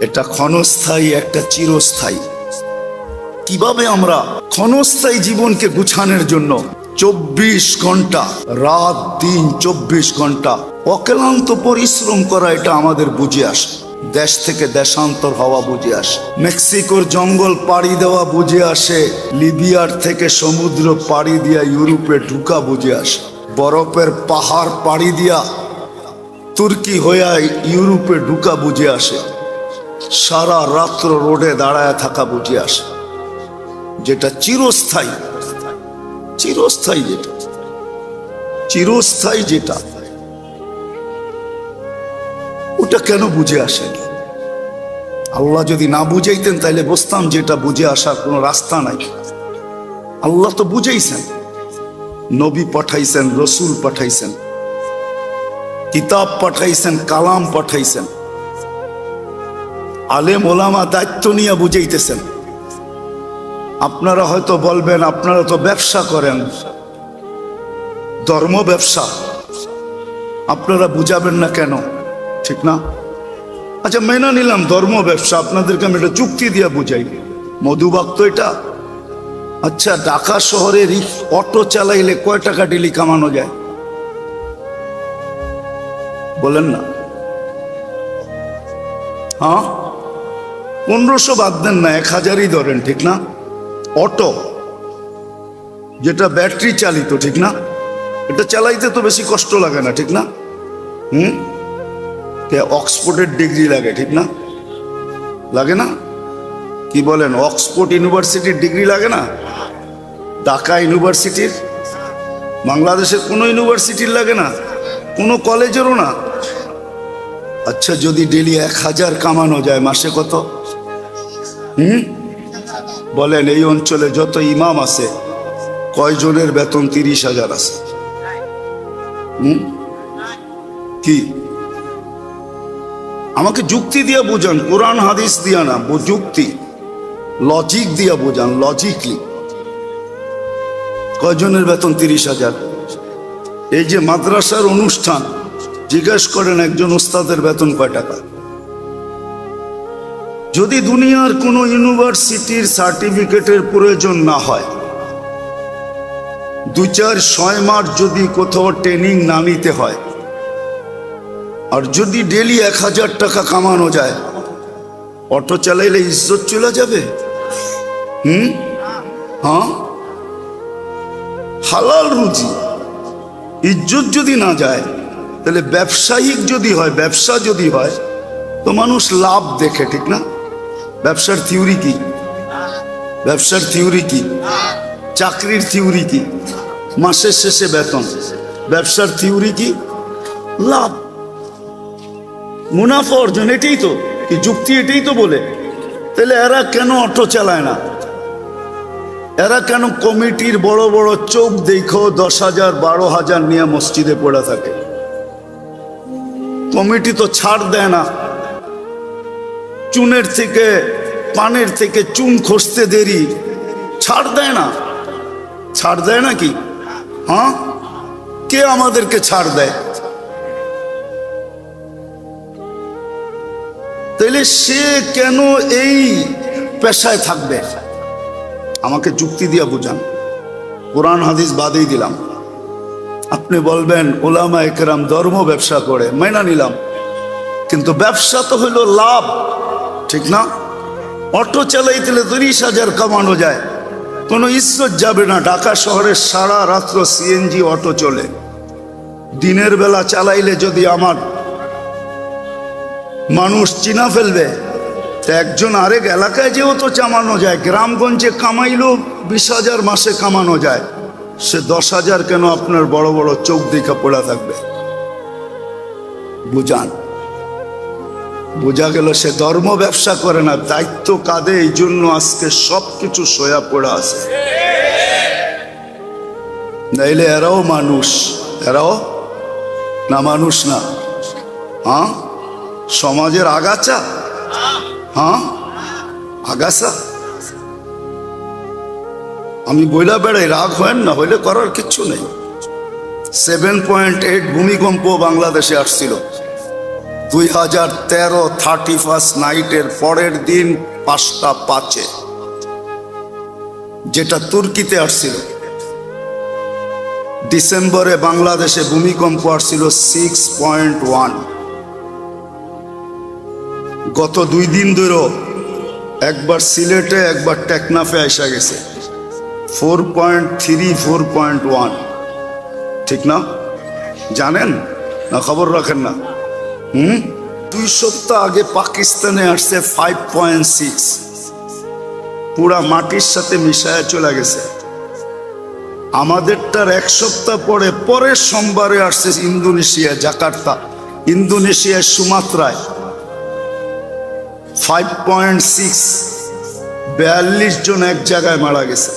এটা ক্ষণস্থায়ী, একটা চিরস্থায়ী। কিভাবে আমরা ক্ষণস্থায়ী জীবনকে গুছানোর জন্য 24 ঘন্টা রাত দিন 24 ঘন্টা অক্লান্ত পরিশ্রম করা, এটা আমাদের বুঝে আসে। দেশ থেকে দেশান্তর হওয়া বুঝে আসে, মেক্সিকোর জঙ্গল পাড়ি দেওয়া বুঝে আসে, লিবিয়ার থেকে সমুদ্র পাড়ি দিয়া ইউরোপে ঢুকা বুঝে আসে, বরফের পাহাড় পাড়ি দিয়া তুর্কি হইয়া ইউরোপে ঢুকা বুঝে আসে, সারা রাত্র রোডে দাঁড়ায় থাকা বুঝে আসে। যেটা চিরস্থায়ী, চিরস্থায়ী যেটা, চিরস্থায়ী যেটা, ওটা কেন বুঝে আসেনি? আল্লাহ যদি না বুঝাইতেন তাহলে বুঝতাম যেটা বুঝে আসার কোনো রাস্তা নাই। আল্লাহ তো বুঝাইছেন, নবী পাঠাইছেন, রসুল পাঠাইছেন, কিতাব পাঠাইছেন, কালাম পাঠাইছেন, আলেম ওলামা দায়িত্ব নিয়ে বুঝাইতেছেন। আপনারা হয়তো বলবেন আপনারা তো ব্যবসা করেন, ধর্ম ব্যবসা, আপনারা বুঝাবেন না কেন? ঠিক না? আচ্ছা, মেনে নিলাম ধর্ম ব্যবসা, আপনাদেরকে আমি এটা চুক্তি দিয়ে বুঝাই। মধুবাগ তো এটা। আচ্ছা, ঢাকা শহরে অটো চালাইলে কয় টাকা ডেলি কামানো যায় বলেন না? হ্যাঁ, 1500 বাদ দেন না, 1000ই ধরেন, ঠিক না? অটো যেটা ব্যাটারি চালিত, ঠিক না? এটা চালাইতে তো বেশি কষ্ট লাগে না, ঠিক না? অক্সফোর্ডের ডিগ্রি লাগে, ঠিক না? লাগে না? কি বলেন? অক্সফোর্ড ইউনিভার্সিটির ডিগ্রি লাগে না? ঢাকা ইউনিভার্সিটির, বাংলাদেশের কোনো ইউনিভার্সিটির লাগে না, কোনো কলেজেরও না। আচ্ছা, যদি ডেলি 1000 কামানো যায়, মাসে কত? বলেন, এই অঞ্চলে যত ইমাম আছে কয়জনের বেতন 30,000 আছে? কি? আমাকে যুক্তি দিয়া বুঝান, কোরআন হাদিস দিয়া না, যুক্তি লজিক দিয়া বুঝান, লজিকলি। কয়জনের বেতন 30,000? এই যে মাদ্রাসার অনুষ্ঠান, জিজ্ঞেস করেন একজন উস্তাদের বেতন কয় টাকা? যদি দুনিয়ার কোনো ইউনিভার্সিটির সার্টিফিকেটের প্রয়োজন না হয়, 2-4-6 মাস যদি কোথাও ট্রেনিং না নিতে হয়, আর যদি ডেলি 1000 টাকা কামানো যায়, অটো চালাইলে ইজ্জত চলে যাবে? হ্যাঁ, হালাল রুজি, ইজ্জত যদি না যায়, তাহলে ব্যবসায়িক যদি হয়, ব্যবসা যদি হয়, তো মানুষ লাভ দেখে, ঠিক না? ব্যবসার থিওরি কি? ব্যবসার থিওরি কি? চাকরির থিওরি কি? মাসের শেষে বেতন। ব্যবসার থিওরি কি? লাভ, মুনাফা অর্জন। এটাই তো কি যুক্তি? এটাই তো বলে। তাহলে এরা কেন অটো চালায় না? এরা কেন কমিটির বড় বড় চোখ দেখো 10,000 12,000 নিয়ে মসজিদে পড়ে থাকে? কমিটি তো ছাড় দেয় না। চুনের থেকে, পানের থেকে চুন খসতে দেরি, ছাড় দেয় না। ছাড় দেয় নাকি? হ্যাঁ, কে আমাদেরকে ছাড় দেয়? তাইলে সে কেন এই পেশায় থাকবে? আমাকে যুক্তি দিয়া বুঝান। কোরআন হাদিস বাদেই দিলাম। আপনি বলবেন ওলামা একরাম ধর্ম ব্যবসা করে, মাইনা নিলাম, কিন্তু ব্যবসা তো হইল লাভ, ঠিক না? অটো চালাইতে 30,000 কামানো যায়, কোনো ইজ্জত যাবে না। ঢাকা শহরের সারা রাত্র সিএনজি অটো চলে, দিনের বেলা চালাইলে যদি আমার মানুষ চিনা ফেলবে, তো একজন আরেক এলাকায় যেও তো কামানো যায়, গ্রামগঞ্জে কামাইলেও 20,000 মাসে কামানো যায়, সে 10,000 কেন আপনার বড় বড় চোখ দেখা পড়া থাকবে? বুঝান। বোঝা গেল সে ধর্ম ব্যবসা করে না, দায়িত্ব কাঁধে, এই জন্য আজকে সবকিছু সয়া পড়া আছে। নাইলে এরাও মানুষ, এরাও না মানুষ না? হ্যাঁ, সমাজের আগাছা। হ্যাঁ, আগাছা। আমি বইলা বেড়াই, রাগ হয় না, হইলে করার কিচ্ছু নেই। 7.8 ভূমিকম্প বাংলাদেশে আসছিল, 2013 31 নাইটের পরের দিন 5:05 যেটা তুর্কিতে আসছিল। ডিসেম্বরে বাংলাদেশে ভূমিকম্প আসছিল 6.1। গত 2 দিন ধরে একবার সিলেটে একবার টেকনাফে আসা গেছে 4.3 4.1। ঠিক না? জানেন না? খবর রাখেন না? 2 সপ্তাহ আগে পাকিস্তানে আসছে 5.6। পুরা মাটির সাথে মিশায় চলে গেছে। আমাদেরটার 1 সপ্তাহ পরে পরের সোমবারে আসছে ইন্দোনেশিয়া, জাকার্তা, ইন্দোনেশিয়ার সুমাত্রায় 5.6। 42 জন এক জায়গায় মারা গেছে।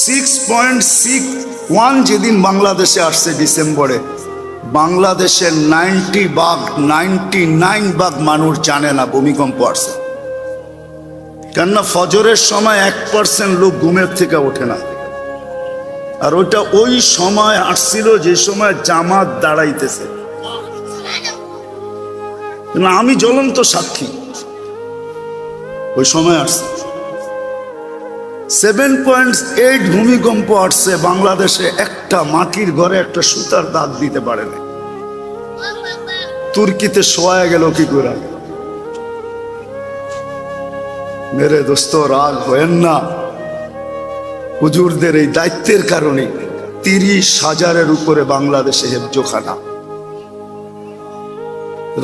6.61 যেদিন বাংলাদেশে আসছে ডিসেম্বরে, বাংলাদেশের 99 ভাগ মানুষ জানে না ভূমিকম্প আসছে। কেননা ফজরের সময় 1% লোক ঘুমের থেকে ওঠে না। আর ওটা ওই সময় আসছিল যে সময় জামাত দাঁড়াইতেছে। না, আমি জ্বলন্ত সাক্ষী, ওই সময় আসছে। 7.8 ভূমিকম্প আসছে বাংলাদেশে, একটা মাটির ঘরে একটা সুতার দাগ দিতে পারে না। তুর্কিতে শোয়া গেল কি করে? মেরে দোস্ত, রাগ হয়েন না। হুজুরদের এই দায়িত্বের কারণে 30,000-এর উপরে বাংলাদেশে হেফজোখানা।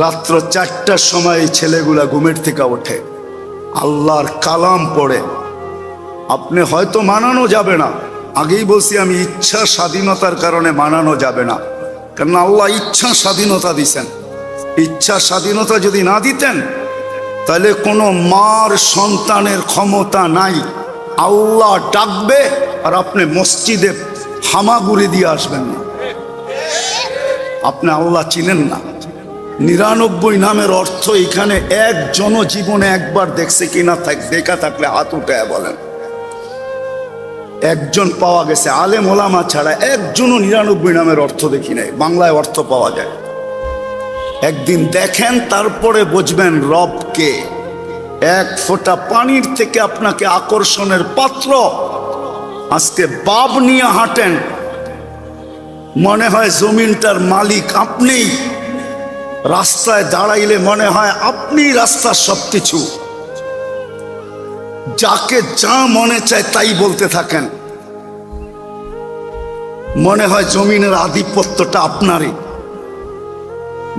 রাত্র 4টার সময় এই ছেলেগুলা ঘুমের থেকে ওঠে, আল্লাহর কালাম পড়ে। আপনি হয়তো মানানো যাবে না, আগেই বলছি আমি, ইচ্ছা স্বাধীনতার কারণে মানানো যাবে না। কারণ আল্লাহ ইচ্ছা স্বাধীনতা দিছেন। ইচ্ছা স্বাধীনতা যদি না দিতেন তাহলে কোনো মার সন্তানের ক্ষমতা নাই। আল্লাহ ডাকবে আর আপনি মসজিদে হামাগুড়ি দিয়ে আসবেন না। আপনি আল্লাহ চিনেন না। 99 নামের অর্থ এখানে একজন জীবনে একবার দেখছে কিনা, দেখা থাকলে হাত উঠায় বলেন। একজন পাওয়া গেছে, আলেম ওলামা ছাড়া একজনও 99 নামের অর্থ দেখি নাই। বাংলায় অর্থ পাওয়া যায়। একদিন দেখেন, তারপরে বুঝবেন রবকে। 1 ফোঁটা পানির থেকে আপনাকে আকর্ষণের পাত্র। আজকে বাব নিয়ে হাঁটেন, মনে হয় জমিনটার মালিক আপনি। রাস্তায় দাঁড়াইলে মনে হয় আপনি রাস্তার সবকিছু। যাকে যা মনে চায় তাই বলতে থাকেন, মনে হয় জমিনের আধিপত্যটা আপনারই।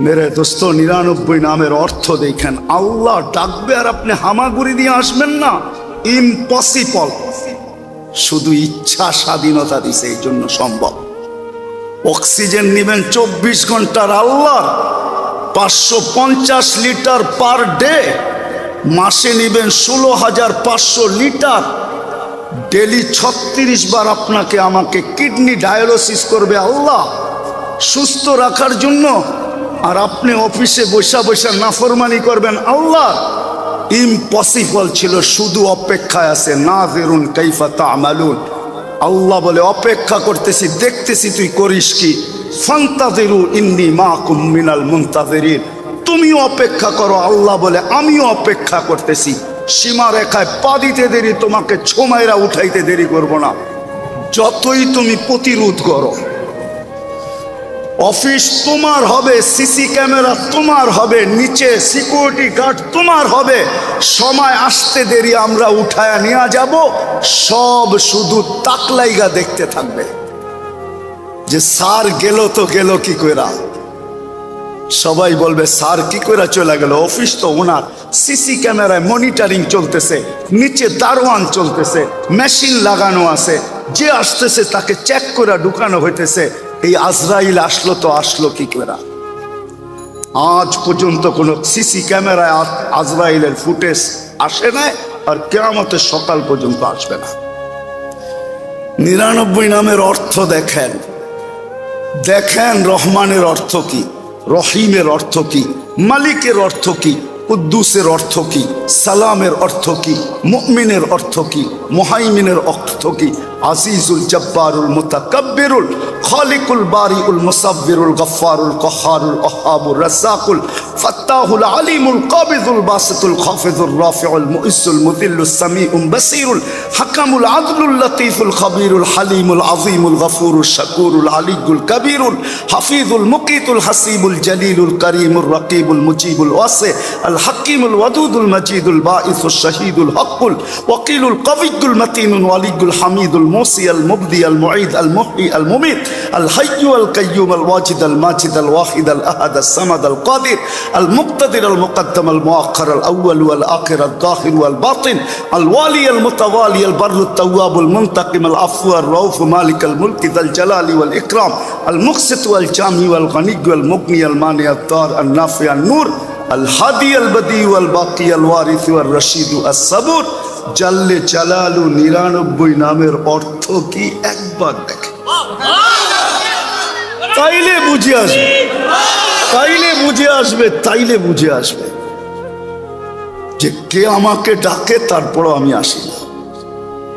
মেরে দোস্ত, 99 নামের অর্থ দেখেন। আল্লাহ ডাকবে আর আপনি হামাগুড়ি দিয়ে আসবেন না, ইম্পসিবল। শুধু ইচ্ছা স্বাধীনতা দিছে, এই জন্য সম্ভব। অক্সিজেন নিবেন 24 ঘন্টার আল্লাহ, 550 লিটার পার ডে। মাসে নিবেন 16,500 লিটার। ডেলি 36 বার আপনাকে আমাকে কিডনি ডায়ালিসিস করবে আল্লাহ সুস্থ রাখার জন্য। আর আপনি অফিসে বসা বসা নাফরমানি করবেন আল্লাহ। ইম্পসিবল ছিল, শুধু অপেক্ষায় আছে। নাযিরুন কাইফা তা'মালুন। আল্লাহ বলে অপেক্ষা করতেছি, দেখতেছি তুই করিস কি। ফান্তাযিরু ইন্নী মাকুম মিনাল মুনতাযিরিন। তুমিও অপেক্ষা করো, আল্লাহ বলে আমিও অপেক্ষা করতেছি। সীমা রেখায় পা দিতে দেরি, তোমাকে ছোমাইরা উঠাইতে দেরি করব না। যতই তুমি প্রতিরোধ করো, অফিস তোমার হবে, সিসি ক্যামেরা তোমার হবে, নিচে সিকিউরিটি গার্ড তোমার হবে। সময় আসতে দেরি, আমরা উঠায়া নিয়ে যাব। সব শুধু তাকলাইগা দেখতে থাকবে যে স্যার গেল তো গেল কি কইরা। সবাই বলবে স্যার কি কইরা চলে গেল, অফিস তো ওনার। সিসি ক্যামেরায় মনিটরিং চলতেছে, নিচে দারোয়ান চলতেছে, মেশিন লাগানো আছে। যে আসতেছে তাকে চেক করে ঢুকানো হইতেছে। এই আজরাইল আসলো তো আসলো কি করে? আজ পর্যন্ত কোনো সিসি ক্যামেরায় আজরাইলের ফুটেজ আসে না, আর কিয়ামতের সকাল পর্যন্ত আসবে না। 99 নামের অর্থ দেখেন, দেখেন রহমানের অর্থ কি, রহিমের অর্থ কি, মালিকের অর্থ কি, কুদ্দুসের অর্থ কি, সালামের অর্থ কি, মুমিনের অর্থ কি, মুহাইমিনের অর্থ কি, আজিজুল জব্বারুল মুতাকাব্বিরুল খালিকুল বারিউল মুসাব্বিরুল গফফারুল কহ্হারুল ওয়াহ্হাবুর রাজ্জাকুল ফাত্তাহুল আলিমুল কাবিদুল বাসিতুল খাফিদুর রাফিউল মুইজ্জুল মুযিল্লুস সামিউল বাসীরুল হাকামুল আদলুল লতীফুল খবীরুল হালিমুল আযীমুল গফুরুশ শাকুরুল আলিয়ুল কবীরুল হাফিজুল মুকিতুল হাসিবুল জলিলুল করিমুর রকিবুল মুজিবুল ওয়াসি আল হাকিমুল ওয়াদুদুল মজিদুল বাঈসুশ শাহীদুল হকুল ওয়াকিলুল কবিয়্যুল মতিনুল ওয়ালিয়ুল হামিদুল মুসি আল মুবদি আল মুঈদ আল মুহয়ি আল মুমিত আল হাইয়্যু আল কাইয়্যুম আল ওয়াজিদ আল মাজিদ আল ওয়াহিদ আল আহাদ আল সামাদ আল কাদির আল মুক্তাদির আল মুকদ্দম আল মুআখ্খার আল আউয়াল ওয়াল আখির আল যাহির ওয়াল বাতিন আল ওয়ালি আল মুতাওয়ালি আল বাররু আত তাওয়াব আল মুনতাকিম আল আফু আর রাউফ মালিক আল মুলক যাল জালালি ওয়াল ইকরাম আল মুকসিত ওয়াল জামি ওয়াল গনি ওয়াল মুগনি আল মানি আত দার আল নাফি আন নূর আল হাদি আল বদি ওয়াল বাকি আল ওয়ারিস ওয়াল রশিদ আস সাবুর জাল্লে জালালু 99 নামের অর্থ কি একবার দেখে তাইলে বুঝে আসবে, তাইলে বুঝে আসবে, তাইলে বুঝে আসবে যে কে আমাকে ডাকে তারপরও আমি আসি না,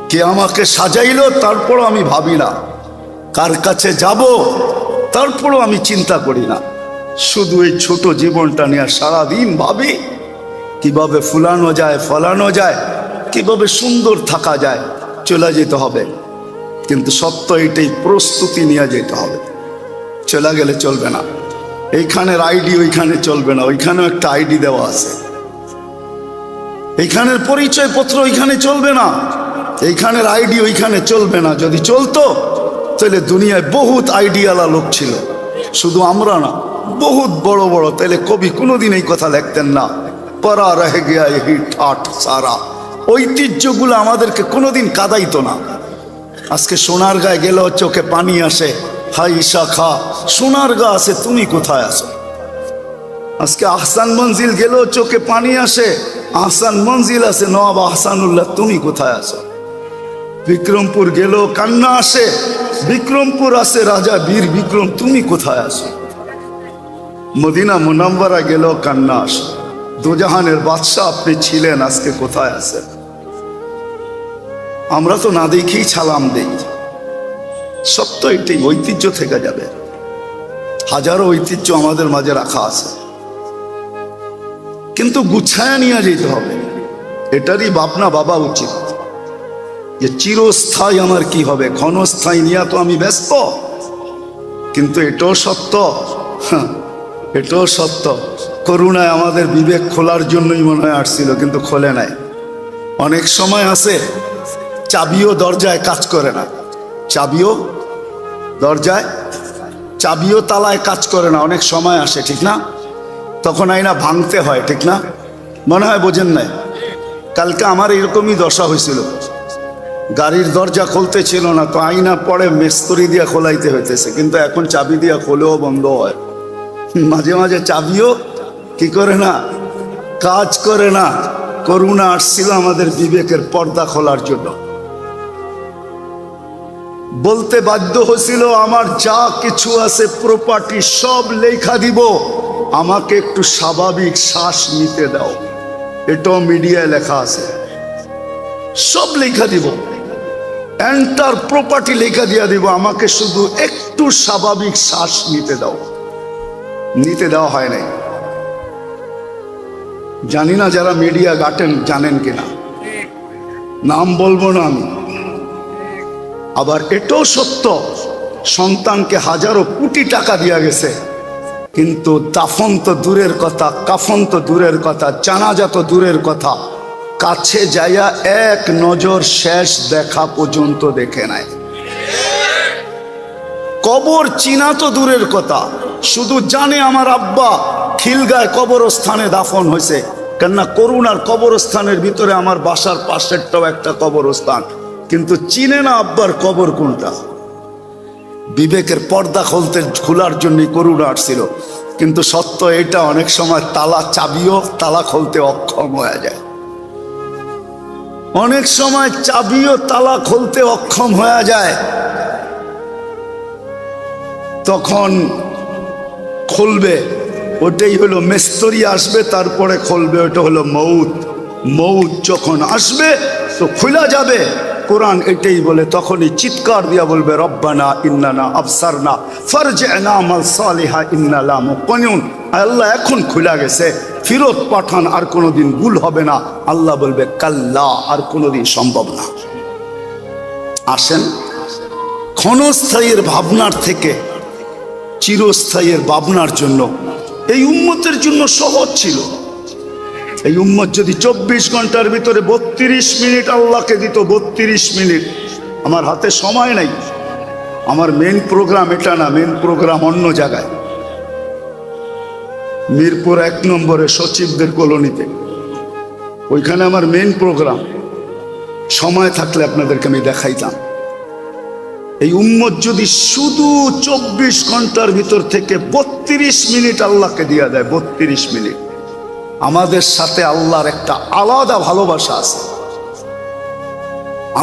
কে আমাকে সাজাইলো তারপরও আমি ভাবি না, কার কাছে যাব তারপরও আমি চিন্তা করি না। শুধু এই ছোট জীবনটা নিয়ে সারাদিন ভাবি কিভাবে ফুলানো যায়, ফলানো যায়, কিভাবে সুন্দর থাকা যায়। চলে যেতে হবে, কিন্তু সত্য এটাই, প্রস্তুতি নিয়ে যেতে হবে। চলে গেলে চলবে না। এইখানের আইডি ওইখানে চলবে না, ওইখানেও একটা আইডি দেওয়া আছে। এইখানের পরিচয়পত্র ওইখানে চলবে না, এইখানের আইডি ওইখানে চলবে না। যদি চলতো তাহলে দুনিয়ায় বহুত আইডিয়ালা লোক ছিল, শুধু আমরা না, বহুত বড় বড়। তাহলে কবি কোনোদিন এই কথা লিখতেন না, পরা রহে গিয়া এই ঠাট সারা। ঐতিহ্যগুলো আমাদেরকে কোনোদিন কাদাইতো না। আজকে সোনারগাঁয়ে গেলেও চোখে পানি আসে, হাই ঈশা খা, সোনারগাঁ আছে, তুমি কোথায় আছো? আজকে আহসান মঞ্জিল গেলেও চোখে পানি আসে, আহসান মঞ্জিল আছে, নওয়াব আহসানুল্লাহ, তুমি কোথায় আছো? বিক্রমপুর গেলেও কান্না আসে, বিক্রমপুর আছে রাজা বীর বিক্রম, তুমি কোথায় আছো? মদিনা মুনাওয়ারা গেলেও কান্না আসে, দোজাহানের বাদশাহ আপনি ছিলেন, আজকে কোথায় আছেন? আমরা তো না দেখেই সালাম দেই। সত্য এটাই, ঐতিহ্য থেকে যাবে। হাজারো ঐতিহ্য আমাদের মাঝে রাখা আছে, কিন্তু গুছায়া নিয়ে যেতে হবে। এটারই ভাবনা ভাবা উচিত যে চিরস্থায়ী আমার কি হবে, ক্ষণস্থায়ী নিয়ে তো আমি ব্যস্ত। কিন্তু এটাও সত্য, এটাও সত্য, করুণায় আমাদের বিবেক খোলার জন্যই মনে হয় আসছিল, কিন্তু খোলে নাই। অনেক সময় আছে চাবিও দরজায় কাজ করে না, চাবিও দরজায়, চাবিও তালায় কাজ করে না, অনেক সময় আসে, ঠিক না? তখন আইনা ভাঙতে হয়, ঠিক না? মনে হয় বোঝেন নাই। কালকে আমার এরকমই দশা হয়েছিল, গাড়ির দরজা খুলতে ছিল না, তো আইনা পরে মিস্ত্রি দিয়া খোলাইতে হইতেছে, কিন্তু এখন চাবি দিয়া খোলেও বন্ধ হয়। মাঝে মাঝে চাবিও কি করে না, কাজ করে না। করুণা আসছিল আমাদের বিবেকের পর্দা খোলার জন্য। বলতে বাধ্য হয়েছিল, আমার যা কিছু আছে প্রপার্টি সব লেখা দিব, আমাকে একটু স্বাভাবিক শ্বাস নিতে দাও। এটাও মিডিয়ায় লেখা আছে, সব লেখা দিব, এন্টার প্রপার্টি লেখা দিয়া দিব, আমাকে শুধু একটু স্বাভাবিক শ্বাস নিতে দাও। নিতে দেওয়া হয় নাই। জানি না যারা মিডিয়া ঘাটেন জানেন কিনা, নাম বলবো না আমি। আবার এটাও সত্য, সন্তানকে হাজারো কোটি টাকা দিয়া গেছে, কিন্তু দাফন তো দূরের কথা, কাফন তো দূরের কথা, জানাজা তো দূরের কথা, কাছে যাইয়া এক নজর শেষ দেখা পর্যন্ত দেখে নাই। কবর চিনা তো দূরের কথা, শুধু জানে আমার আব্বা খিলগায় কবরস্থানে দাফন হয়েছে, কেননা করুণার কবরস্থানের ভিতরে আমার বাসার পাশেরটাও একটা কবরস্থান, কিন্তু চিনে না আব্বার কবর কোনটা। বিবেকের পর্দা খোলার জন্যই করুণা আসছিল, কিন্তু সত্য এটা, অনেক সময় তালা চাবিও তালা খুলতে অক্ষম হয়ে যায়। অনেক সময় চাবিও তালা খুলতে অক্ষম হয়ে যায়, তখন খুলবে, ওটাই হলো মিস্ত্রি আসবে তারপরে খুলবে, ওটা হলো মৌত। মৌত যখন আসবে তো খুলা যাবে, কোরআন এটাই বলে, তখনই চিৎকার দিয়া বলবে রব্বানা ইন্নানা আবসারনা ফারজি'না আমাল সালিহা ইন্না লা মুকিনুন। আল্লাহ এখন খুলে গেছে, ফিরত পাঠান, আর কোনোদিন ভুল হবে না। আল্লাহ বলবে কাল্লা, আর কোনোদিন সম্ভব না। আসেন, ক্ষণস্থায়ীর ভাবনার থেকে চিরস্থায়ীর ভাবনার জন্য এই উম্মতের জন্য সহজ ছিল। এই উম্মত যদি 24 ঘন্টার ভিতরে 32 মিনিট আল্লাহকে দিত, 32 মিনিট। আমার হাতে সময় নাই, আমার মেন প্রোগ্রাম এটা না, মেন প্রোগ্রাম অন্য জায়গায়, মিরপুর 1 নম্বরে সচিবদের কলোনিতে, ওইখানে আমার মেন প্রোগ্রাম। সময় থাকলে আপনাদেরকে আমি দেখাইতাম। এই উম্মত যদি শুধু 24 ঘন্টার ভিতর থেকে 32 মিনিট আল্লাহকে দিয়া দেয়, 32 মিনিট, আমাদের সাথে আল্লাহর একটা আলাদা ভালোবাসা আছে,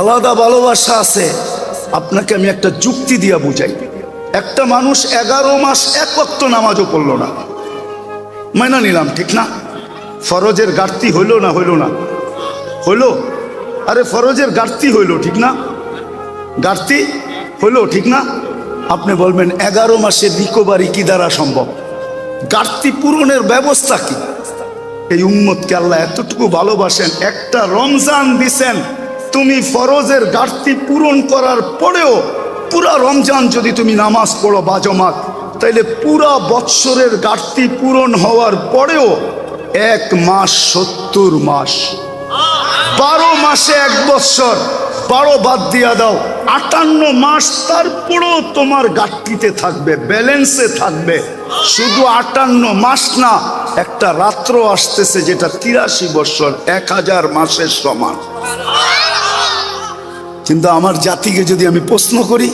আলাদা ভালোবাসা আছে। আপনাকে আমি একটা যুক্তি দিয়া বুঝাই। একটা মানুষ 11 মাস এক ওয়াক্ত নামাজও পড়লো না, মাইনা নিলাম, ঠিক না? ফরজের ঘাটতি হইল না? হইল না? হইল। আরে ফরজের ঘাটতি হইল, ঠিক না? ঘাটতি হইল, ঠিক না? আপনি বলবেন 11 মাসের রিকভারি কি দ্বারা সম্ভব? ঘাটতি পূরণের ব্যবস্থা কি? এই উম্মতকে আল্লাহ এতটুকু ভালোবাসেন, একটা রমজান দিছেন। তুমি ফরজের ঘাটতি পূরণ করার পরেও পুরা রমজান যদি তুমি নামাজ পড়ো বাজমাত, তাইলে পুরা বৎসরের ঘাটতি পূরণ হওয়ার পরেও 1 মাস 70 মাস, 12 মাসে 1 বৎসর, 12 বাদ দিয়া দাও, 58 মাস তারপরেও তোমার ঘাটতিতে থাকবে, ব্যালেন্সে থাকবে। শুধু 58 মাস না, একটা রাত্র আসতেছে যেটা 83 বৎসর, 1000 মাসের সমান। কিন্তু আমার জাতিকে যদি আমি প্রশ্ন করি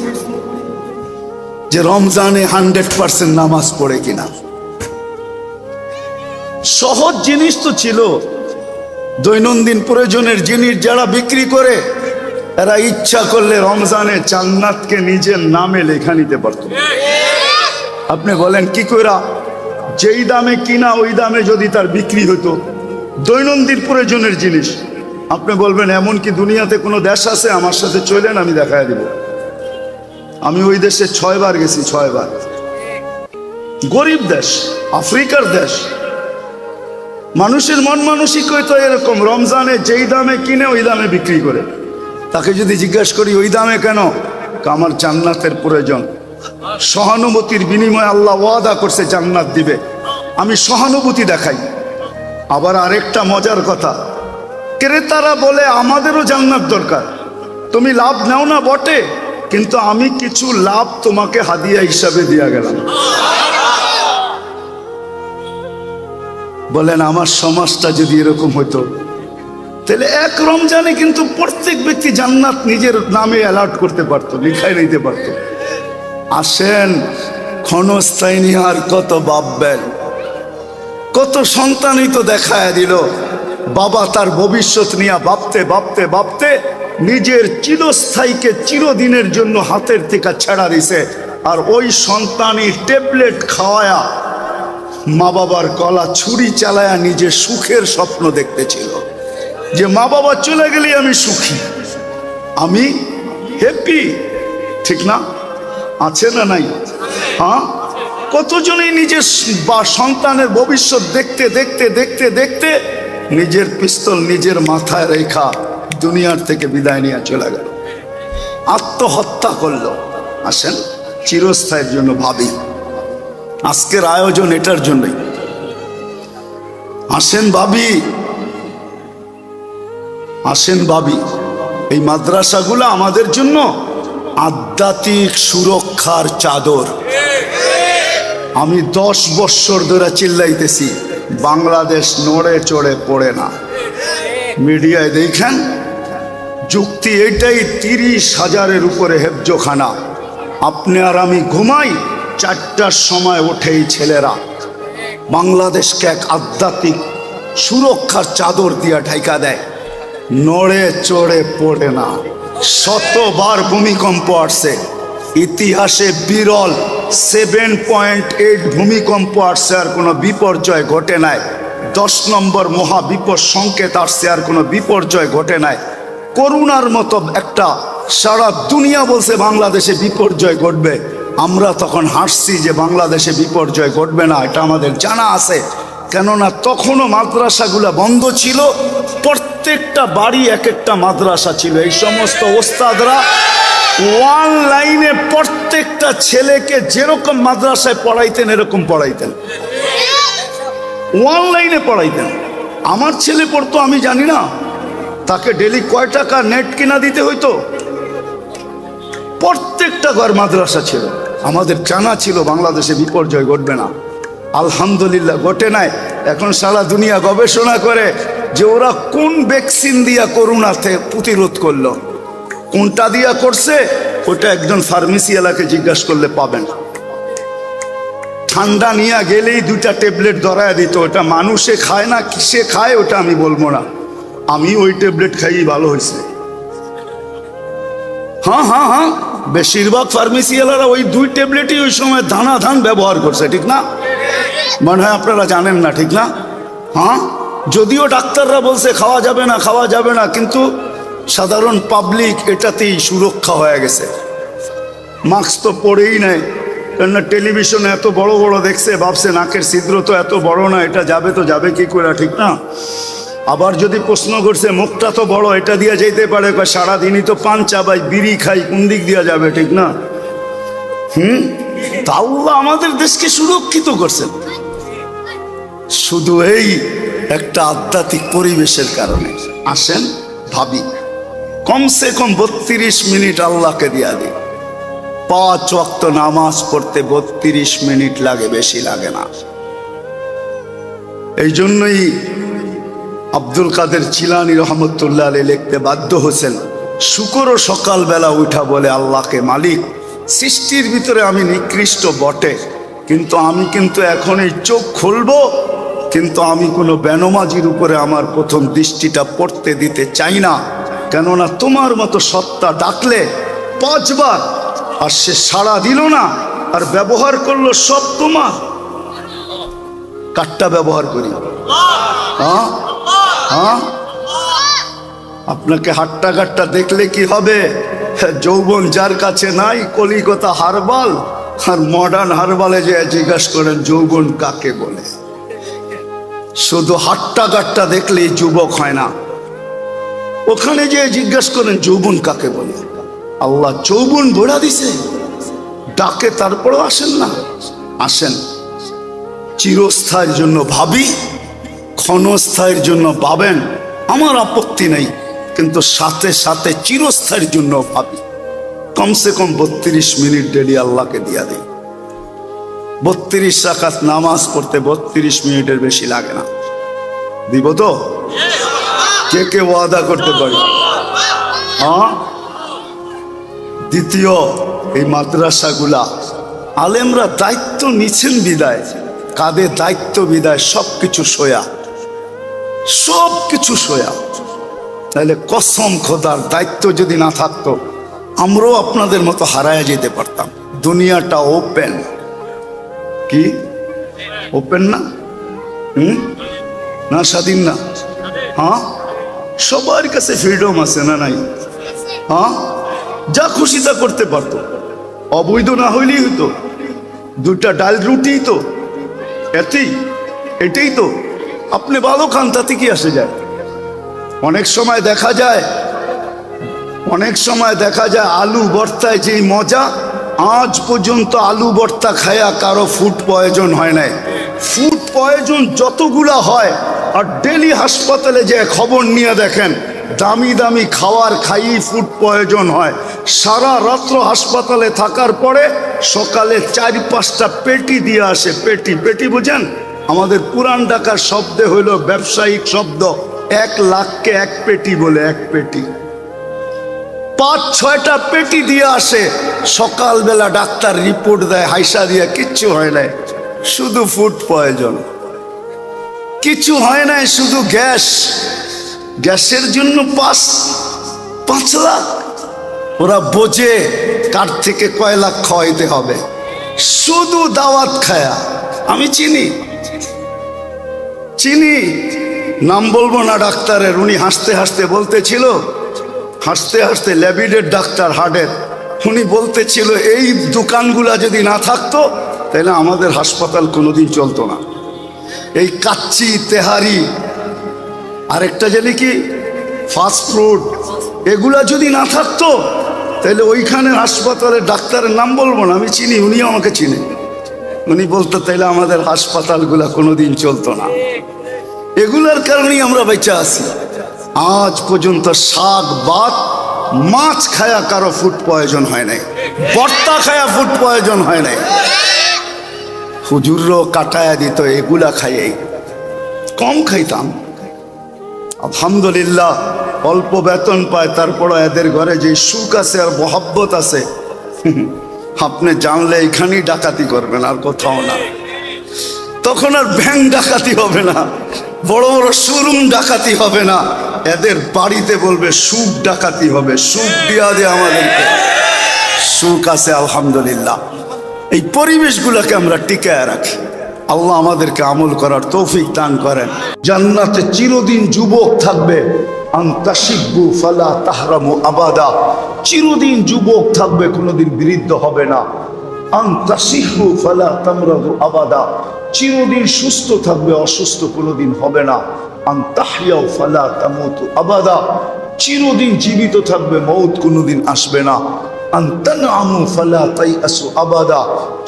যে রমজানে 100% নামাজ পড়ে কিনা, সহজ জিনিস তো ছিল। দৈনন্দিন প্রয়োজনের জিনিস যারা বিক্রি করে, এরা ইচ্ছা করলে রমজানে জান্নাতকে নিজের নামে লেখা নিতে পারত। আপনি বলেন কি কইরা? যেই দামে কিনা ওই দামে যদি তার বিক্রি হতো দৈনন্দিন প্রয়োজনের জিনিস। আপনি বলবেন এমন কি দুনিয়াতে কোনো দেশ আছে? আমার সাথে চলেন, আমি দেখায় দিব। আমি ওই দেশে 6 বার গেছি, 6 বার। গরিব দেশ, আফ্রিকার দেশ। মানুষের মন মানসিকতা এরকম, রমজানে যেই দামে কিনে ওই দামে বিক্রি করে। তাকে যদি জিজ্ঞাসা করি ওই দামে কেন, আমার জান্নাতের প্রয়োজন, সহানুভূতির বিনিময়ে আল্লাহ ওয়াদা করছে জান্নাত দিবে, আমি সহানুভূতি দেখাই। আবার আরেকটা মজার কথা, ক্রেতারা বলে আমাদেরও জান্নাত দরকার, তুমি লাভ নাও না বটে, কিন্তু আমি কিছু লাভ তোমাকে হাদিয়া হিসাবে দিয়া গেলাম। বলেন আমার সমাজটা যদি এরকম হতো, তাহলে 1 রমজানে কিন্তু প্রত্যেক ব্যক্তি জান্নাত নিজের নামে অ্যালার্ট করতে পারতো, লিখাই নিতে পারতো। আসেন, ক্ষণস্থায়ী নিয়ে আর কত ভাববেন? কত সন্তানই তো দেখায় দিল, বাবা তার ভবিষ্যৎ নিয়ে ভাবতে ভাবতে ভাবতে নিজের চিরস্থায়ীকে চিরদিনের জন্য হাতের থেকে ছেড়া দিছে। আর ওই সন্তানই ট্যাবলেট খাওয়ায়া মা বাবার গলা ছুরি চালায়া নিজের সুখের স্বপ্ন দেখতেছিল, যে মা বাবা চলে গেলে আমি সুখী, আমি হ্যাপি, ঠিক না? আছে না নাই? হ্যাঁ, কতজনই নিজের বা সন্তানের ভবিষ্যৎ দেখতে দেখতে দেখতে দেখতে নিজের পিস্তল নিজের মাথায় রেখা দুনিয়ার থেকে বিদায় নিয়ে চলে গেল, আত্মহত্যা করলো। আসেন, চিরস্থায়ীর জন্য ভাবি। আজকের আয়োজন এটার জন্যই। আসেন ভাবি, আসেন ভাবি, এই মাদ্রাসাগুলো আমাদের জন্য আধ্যাত্মিক সুরক্ষার চাদর। আমি 10 বৎসর ধরে চিল্লাইতেছি, বাংলাদেশ নড়ে চড়ে পড়ে না। মিডিয়ায় দেখেন, যুক্তি এটাই, 30,000-এর উপরে হেফজোখানা। আপনি আর আমি ঘুমাই, 4টার সময় ওঠেই ছেলেরা বাংলাদেশকে এক আধ্যাত্মিক সুরক্ষার চাদর দিয়া ঢাকা দেয়, নড়ে চড়ে পড়ে না। 100বার ভূমিকম্প আসছে, ইতিহাসে বিরল 7.8 ভূমিকম্প আসছে, আর কোনো বিপর্যয় ঘটে নাই। 10 নম্বর মহাবিপদ সংকেত আসছে, আর কোনো বিপর্যয় ঘটে নাই। করুণার মতো একটা, সারা দুনিয়া বলছে বাংলাদেশে বিপর্যয় ঘটবে, আমরা তখন হাসছি যে বাংলাদেশে বিপর্যয় ঘটবে না, এটা আমাদের জানা আছে। কেননা তখনও মাদ্রাসাগুলো বন্ধ ছিল, প্রত্যেকটা বাড়ি এক একটা মাদ্রাসা ছিল। এই সমস্ত ওস্তাদরা ওয়ান লাইনে প্রত্যেকটা ছেলেকে যেরকম মাদ্রাসায় পড়াইতেন এরকম পড়াইতেন, ওয়ান লাইনে পড়াইতেন। আমার ছেলে পড়তো, আমি জানি না তাকে ডেলি কয় টাকা নেট কিনা দিতে হইতো। প্রত্যেকটা ঘর মাদ্রাসা ছিল। আমাদের জানা ছিল বাংলাদেশে বিপর্যয় ঘটবে না। আলহামদুলিল্লাহ ঘটে নাই। এখন সারা দুনিয়া গবেষণা করে যে ওরা কোন ভ্যাকসিন দিয়া করোনাতে প্রতিরোধ করলো, কোনটা দিয়া করছে ওটা একজন ফার্মেসি এলাকে জিজ্ঞাসা করলে পাবেন। ঠান্ডা নিয়ে গেলেই 2টা ট্যাবলেট ধরায় দিত, ওটা মানুষে খায় না কিসে খায় ওটা আমি বলবো না, আমি ওই ট্যাবলেট খাইই ভালো হয়েছে। হ্যাঁ, বেশিরভাগ ফার্মেসিওয়ালারা ওই 2 ট্যাবলেটই ওই সময় দানা ধান ব্যবহার করছে, ঠিক না? মনে হয় আপনারা জানেন না, ঠিক না? হ্যাঁ, যদিও ডাক্তাররা বলছে খাওয়া যাবে না, খাওয়া যাবে না, কিন্তু সাধারণ পাবলিক এটাতেই সুরক্ষা হয়ে গেছে। মাস্ক তো পরেই নেয়, কেননা টেলিভিশনে এত বড় বড় দেখছে, ভাবছে নাকের ছিদ্র তো এত বড় না, এটা যাবে তো যাবে কি করে, ঠিক না? আবার যদি প্রশ্ন করছে মুখটা তো বড়, এটা দিয়ে যেতে পারে, সারাদিনই তো পান চাবাই বিড়ি খাই, কোন দিক দিয়ে যাবে, ঠিক না? তাও আমাদের দেশকে সুরক্ষিত করছেন শুধু এই একটা আধ্যাত্মিক পরিবেশের কারণে। আসেন ভাবি, কমসে কম 32 মিনিট আল্লাহকে দিয়া দিই। 5 ওয়াক্ত নামাজ পড়তে 32 মিনিট লাগে, বেশি লাগে না। এই জন্যই আব্দুল কাদের জিলানী রহমতুল্লাহ আলাইহি লিখতে বাধ্য হয়েছেন, শুকরও সকালবেলা উঠা বলে আল্লাহকে, মালিক সৃষ্টির ভিতরে আমি নিকৃষ্ট বটে, কিন্তু আমি কিন্তু এখন এই চোখ খুলবো, কিন্তু আমি কোনো বেনমাজির উপরে আমার প্রথম দৃষ্টিটা পড়তে দিতে চাই না। কেননা তোমার মতো সত্তা ডাকলে 5 বার আর সে সাড়া দিল না, আর ব্যবহার করলো সব তোমার। কাটটা ব্যবহার করি, হ্যাঁ, আপনাকে হাট্টা কাট্টা দেখলে কি হবে? যৌবন যার কাছে নাই, কলিকাতা হারবাল আর মডার্ন হারবালে যে জিজ্ঞাসা করেন যৌবন কাকে বলে। শুধু হাট্টা কাট্টা দেখলেই যুবক হয় না, ওখানে যে জিজ্ঞাসা করেন যৌবন কাকে বলে। আল্লাহ যৌবন ভরা দিছে, ডাকে তারপরেও আসেন না। আসেন, চিরস্থায়ের জন্য ভাবি, ক্ষণস্থায়ের জন্য ভাবেন, আমার আপত্তি নেই, কিন্তু সাথে সাথে চিরস্থায়ের জন্য ভাবি। কমসে কম 32 মিনিট ডেলি আল্লাহকে দিয়া দিই। 32 রাকাত নামাজ পড়তে 32 মিনিটের বেশি লাগে না। দিব তো? কে কে ওয়াদা করতে পারি? হ্যাঁ। দ্বিতীয়, এই মাদ্রাসাগুলা আলেমরা দায়িত্ব নিচ্ছেন বিদায়, কাঁধে দায়িত্ব বিদায় সবকিছু সয়া, সবকিছু সয়া। তাহলে কসম খোদার, দায়িত্ব যদি না থাকতো আমরাও আপনাদের মতো হারায় যেতে পারতাম। দুনিয়াটা ওপেন, কি ওপেন না? না স্বাধীন না? হ্যাঁ, সবার কাছে ফ্রিডম আছে না নাই? হ্যাঁ, যা খুশি তা করতে পারতো, অবৈধ না হইলেই হইতো। 2টা ডাল রুটি তো, এটাই তো। আপনি ভালো খান, তাতে কি আসে যায়? অনেক সময় দেখা যায় আলু ভর্তায় যেই মজা, আজ পর্যন্ত আলু ভর্তা খায়া কারো ফুড পয়জন হয় নাই। ফুড পয়জন যতগুলা হয়, আর ডেলি হাসপাতালে যে খবর নিয়ে দেখেন, দামি দামি খাওয়ার খাইয়ে ফুড পয়জন হয়। সারা রাত্র হাসপাতালে থাকার পরে সকালে 4-5টা পেটি দিয়ে আসে। পেটি বুঝেন? আমাদের পুরান ঢাকার শব্দে হইল ব্যবসায়িক শব্দ, 1 লাখকে 1 পেটি বলে, 1 পেটি। 5-6টা পেটি দিয়ে আসে। সকালবেলা ডাক্তার রিপোর্ট দেয়, হাইসা দিয়ে কিচ্ছু হয় নাই, শুধু ফুড পয়জন। কিছু হয় নাই, শুধু গ্যাসের জন্য 5 লাখ। ওরা বোঝে কার থেকে কয় লাখ খাওয়াইতে হবে, শুধু দাওয়াত খায়া। আমি চিনি, নাম বলবো না ডাক্তারের, উনি হাসতে হাসতে বলতেছিল, হাসতে হাসতে ল্যাবিডের ডাক্তার হার্টের, উনি বলতেছিল এই দোকানগুলা যদি না থাকতো তাহলে আমাদের হাসপাতাল কোনোদিন চলতো না। এই কাচ্চি তেহারি আরেকটা জানি কি ফাস্ট ফুড, এগুলা যদি না থাকতো তাহলে ওইখানে হাসপাতালের ডাক্তারের নাম বলবো না, আমি চিনি, উনি আমাকে চিনে, উনি বলতো তাইলে আমাদের হাসপাতালগুলা কোনোদিন চলতো না। এগুলার কারণেই আমরা বেঁচে আছি। আজ পর্যন্ত শাক ভাত মাছ খায়া কারো ফুড পয়জন হয় নাই, ভর্তা খায়া ফুড পয়জন হয় নাই। হুজুরও কাটায়া দিত এগুলা খাইয়েই, কম খাইতাম। আলহামদুলিল্লাহ অল্প বেতন পায়, তারপরও এদের ঘরে যে সুখ আছে আর মহব্বত আছে, আপনি জানলে এখানেই ডাকাতি করবেন আর কোথাও না। তখন আর ব্যাংক ডাকাতি হবে না, বড় বড় শোরুম ডাকাতি হবে না, এদের বাড়িতে বলবে সুখ ডাকাতি হবে। সুখ দিয়া দে আমাদেরকে, সুখ আছে আলহামদুলিল্লাহ। এই পরিবেশগুলোকে আমরা টিকায় রাখি। আল্লাহ আমাদেরকে আমল করার তৌফিক দান করেন। জান্নাতে চিরদিন যুবক থাকবে, আনতাশিব্বু ফালা তাহরামু আবাদা, চিরদিন যুবক থাকবে, কোনোদিন বৃদ্ধ হবে না। আনতাশিহু ফালা তামরাদু আবাদা, চিরদিন সুস্থ থাকবে, অসুস্থ কোনোদিন হবে না। আনতাহইয়াউ ফালা তামুতু আবাদা, চিরদিন জীবিত থাকবে, মৌত কোনোদিন আসবে না। আনতানআমু ফালা তাইআসু আবাদা,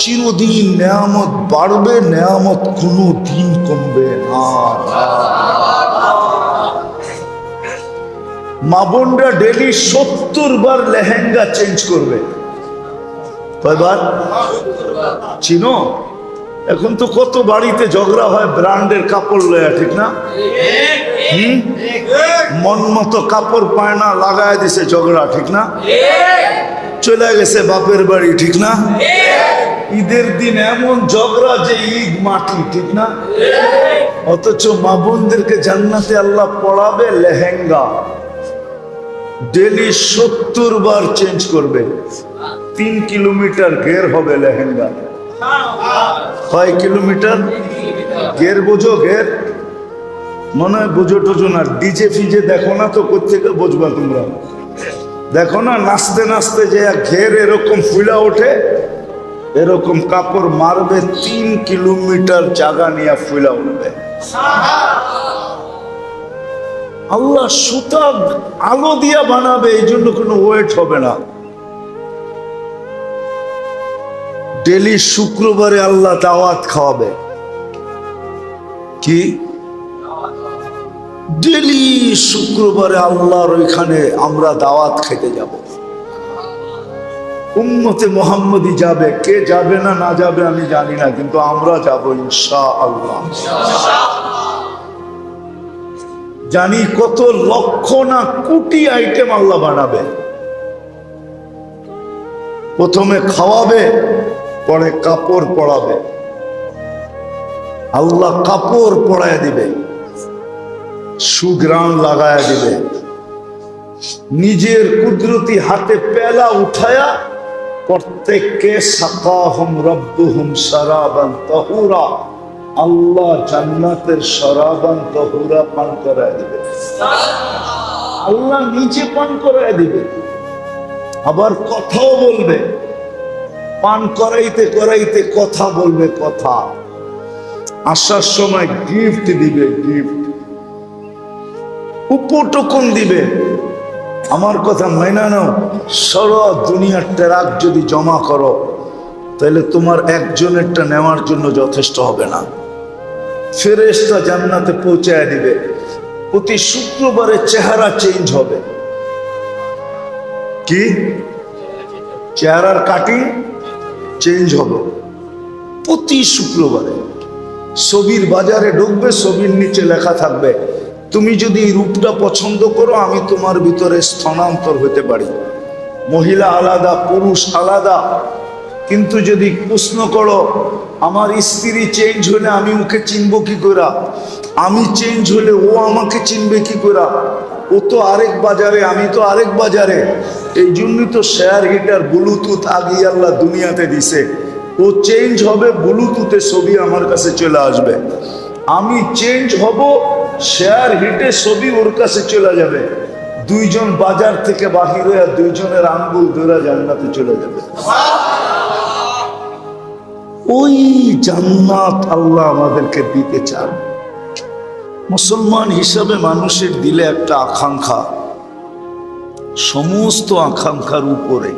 চিরদিন নেয়ামত বাড়বে, নেয়ামত কোনোদিন কমবে না। মা বোনরা ডেলি 70 বার লেহেঙ্গা চেঞ্জ করবে। কয়বার? চিনো? এখন তো কত বাড়িতে ঝগড়া হয় ব্র্যান্ডের কাপড় লয়া, ঠিক না? মন মতো কাপড় পায় না, লাগায় দিছে ঝগড়া, ঠিক না? চলে গেছে বাপের বাড়ি, ঠিক না? ঈদের দিন এমন ঝগড়া যে ঈদ মাটি, ঠিক না? অথচ মা বোনদেরকে জান্নাতে আল্লাহ পড়াবে লেহেঙ্গা, ডেলি 70 বার চেঞ্জ করবে। 3 কিলোমিটার ঘের হবে লেহেঙ্গা। কয় কিলোমিটার ঘের? বোঝো ঘের? মনে হয় বোঝো টোঝো না। ডিজে ফিজে দেখো না তো, কোথেকে বুঝবা তোমরা? দেখো না নাচতে নাচতে যে ঘের এরকম ফুলা ওঠে, এরকম কাপড় মারবে, 3 কিলোমিটার জায়গা নিয়ে ফুলা উঠবে। আল্লাহ সুতা আলো দিয়া বানাবে, এই জন্য কোনো ওয়েট হবে না। ডেলি শুক্রবারে আল্লাহ দাওয়াত খাওয়াবে। কি? ডেলি শুক্রবারে আল্লাহর ওইখানে আমরা দাওয়াত খেতে যাব। উম্মতে মুহাম্মদী যাবে, কে যাবে না না যাবে আমি জানি না, কিন্তু আমরা যাব ইনশাআল্লাহ। জানি কত লক্ষ না কোটি আইটেম আল্লাহ বানাবে। প্রথমে খাওয়াবে, পরে কাপড় পরাবে। আল্লাহ কাপড় পরায় দিবে, সুগ্রাণ লাগায় দিবে, নিজের কুদরতি হাতে পেলা উঠায়া প্রত্যেককে সাকাহুম রব্বুহুম শারাবান তাহুরা, আল্লাহ জান্নাতের শরাবান তাহুরা পান করায় দিবে। আল্লাহ নিজে পান করায় দিবে, আবার কথাও বলবে। পান করাইতে করাইতে কথা বলবে, কথা। আসার সময় গিফট দিবে, গিফট, উপটকন দিবে। আমার কথা মাইনা নাও, সারা দুনিয়ার ট্রাক যদি জমা করো তাহলে তোমার একজনেরটা নেওয়ার জন্য যথেষ্ট হবে না। ফেরেশতা জান্নাতে পৌঁছায় দিবে। প্রতি শুক্রবারে চেহারা চেঞ্জ হবে। কি? চেহারার কাটিং চেঞ্জ হবে প্রতি শুক্রবারে। ছবির বাজারে ঢুকবে, ছবির নিচে লেখা থাকবে, তুমি যদি এই রূপটা পছন্দ করো আমি তোমার ভিতরে স্থানান্তর হতে পারি। মহিলা আলাদা, পুরুষ আলাদা। কিন্তু যদি প্রশ্ন করো আমার স্ত্রী চেঞ্জ হলে আমি ওকে চিনবো কি করে, আমি চেঞ্জ হলে ও আমাকে চিনবে কি করে, ও তো আরেক বাজারে, আমি তো আরেক বাজারে। এই জন্যই তো শেয়ার হিটার ব্লুটুথ আগে আল্লাহ দুনিয়াতে দিছে। ও চেঞ্জ হবে, ব্লুটুথে ছবি আমার কাছে চলে আসবে। আমি চেঞ্জ হব, শেয়ার হিটে ছবি ওর কাছে চলে যাবে। দুইজন বাজার থেকে বাহির হয়ে দুইজনের আঙ্গুল ধরে জান্নাতে চলে যাবে। ওই জান্নাত আল্লাহ আমাদেরকে দিতে চান। মুসলমান হিসাবে মানুষের দিলে একটা আকাঙ্ক্ষা, সমস্ত আকাঙ্ক্ষার উপরে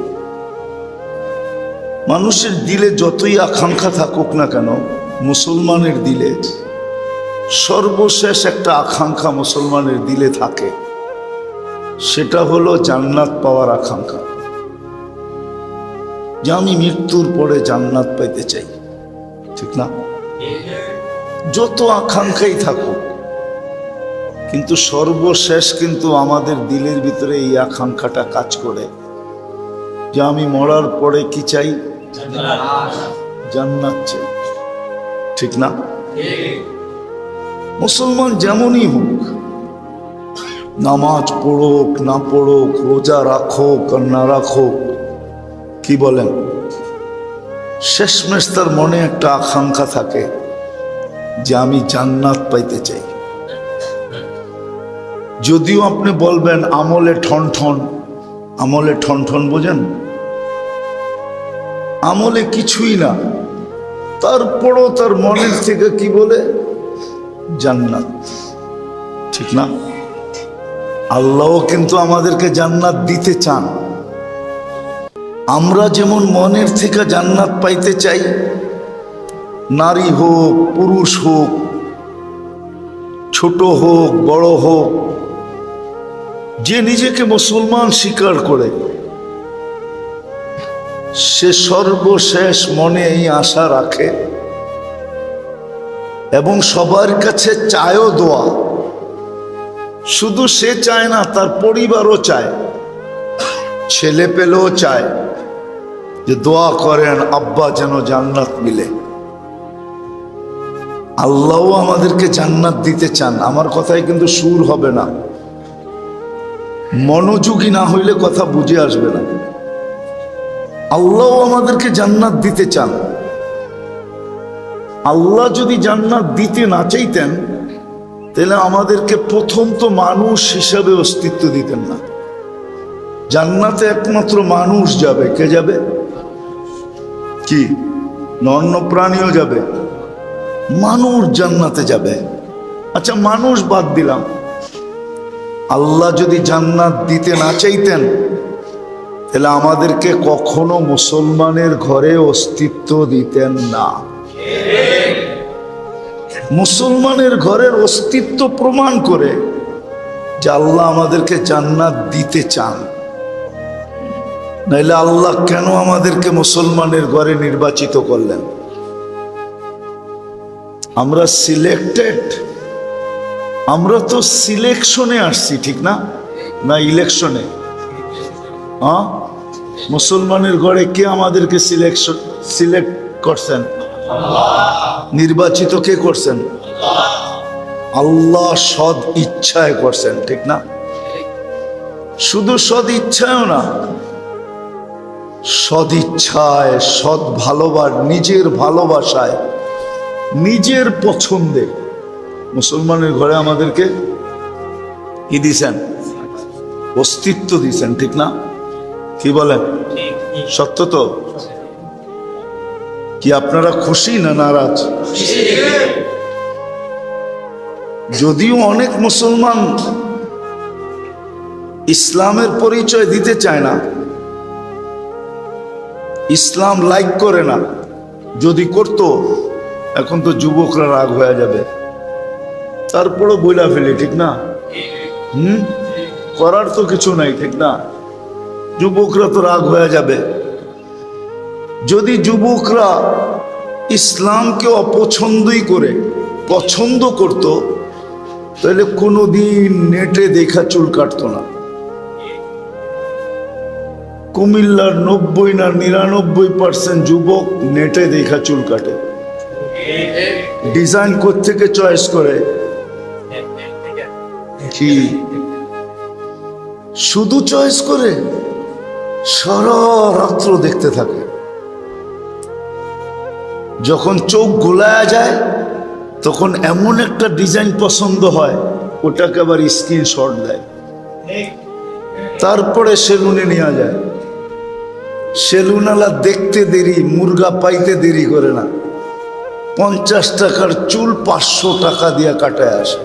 মানুষের দিলে যতই আকাঙ্ক্ষা থাকুক না কেন, মুসলমানের দিলে সর্বশেষ একটা আকাঙ্ক্ষা মুসলমানের দিলে থাকে, সেটা হলো জান্নাত পাওয়ার আকাঙ্ক্ষা। যে আমি মৃত্যুর পরে জান্নাত পাইতে চাই, ঠিক না? যত আকাঙ্ক্ষাই থাকুক, কিন্তু সর্বশেষ কিন্তু আমাদের দিলের ভিতরে এই আকাঙ্ক্ষাটা কাজ করে যে আমি মরার পরে কি চাই? জান্নাত চাই, ঠিক না? মুসলমান যেমনই হোক, নামাজ পড়ুক না পড়ুক, রোজা রাখুক আর না রাখুক, কি বলেন, শেষমেশ তার মনে একটা আকাঙ্ক্ষা থাকে যে আমি জান্নাত পাইতে চাই। যদিও আপনি বলবেন আমলে ঠন ঠন, আমলে ঠন ঠন বোঝেন, আমলে কিছুই না, তারপরও তার মনের থেকে কি বলে? জান্নাত, ঠিক না? আল্লাহও কিন্তু আমাদেরকে জান্নাত দিতে চান। আমরা যেমন মনের থেকে জান্নাত পাইতে চাই, নারী হোক পুরুষ হোক, ছোট হোক বড় হোক, যে নিজেকে মুসলমান স্বীকার করে সে সর্বশেষ মনে এই আশা রাখে এবং সবার কাছে চায়ও দোয়া। শুধু সে চায় না, তার পরিবারও চায়, ছেলে পেলেও চায় যে দোয়া করেন আব্বা যেন জান্নাত মিলে। আল্লাহও আমাদেরকে জান্নাত দিতে চান। আমার কথায় কিন্তু সুর হবে না, মনোযোগী না হইলে কথা বুঝে আসবে না। আল্লাহও আমাদেরকে জান্নাত দিতে চান। আল্লাহ যদি জান্নাত দিতে না চাইতেন তাহলে আমাদেরকে প্রথম তো মানুষ হিসাবে অস্তিত্ব দিতেন না। জান্নাতে একমাত্র মানুষ যাবে। কে যাবে? কি অন্য প্রাণীও যাবে? মানুষ জান্নাতে যাবে। আচ্ছা, মানুষ বাদ দিলাম, আল্লাহ যদি জান্নাত দিতে না চাইতেন তাহলে আমাদেরকে কখনো মুসলমানের ঘরে অস্তিত্ব দিতেন না। মুসলমানের ঘরের অস্তিত্ব প্রমাণ করে যে আল্লাহ আমাদেরকে জান্নাত দিতে চান। নাইলে আল্লাহ কেন আমাদেরকে মুসলমানের ঘরে নির্বাচিত করলেন? আমরা সিলেক্টেড, আমরা তো সিলেকশনে আসছি, ঠিক না? না ইলেকশনে? হ্যাঁ, মুসলমানের ঘরে কে আমাদেরকে সিলেক্ট করছেন? নির্বাচিত কে করছেন? আল্লাহ সদ ইচ্ছায় করছেন, ঠিক না? শুধু সদ ইচ্ছায়ও না, সদ ইচ্ছায়, সদ নিজের ভালোবাসায়, নিজের পছন্দে মুসলমানের ঘরে আমাদেরকে কি দিছেন? অস্তিত্ব দিছেন, ঠিক না? কি বলেন? সত্য তো? কি আপনারা খুশি না নারাজ? যদিও অনেক মুসলমান ইসলামের পরিচয় দিতে চায় না, ইসলাম লাইক করে না। যদি করতো এখন তো যুবকরা রাগ হয়ে যাবে, তারপরও বইলা ফেলে, ঠিক না? করার তো কিছু নাই, ঠিক না? যুবকরা তো রাগ হয়ে যাবে। যদি যুবকরা ইসলামকে অপছন্দই করে পছন্দ করত তাহলে কোনোদিন নেটে দেখা চুল কাটতো না। কুমিল্লার 90 না 99% যুবক নেটে দেখা চুল কাটে। ডিজাইন কোত্থেকে চয়েস করে? কি শুধু চয়েস করে? সারা রাত্র দেখতে থাকে। যখন চোখ গোলায়া যায় তখন এমন একটা ডিজাইন পছন্দ হয়, ওটাকে আবার স্ক্রিনশট দেয়। তারপরে সেলুনে নেওয়া যায়। সেলুনওয়ালা দেখতে দেরি, মুরগা পাইতে দেরি করে না। 50 টাকার চুল 500 টাকা দিয়ে কাটায় আসে।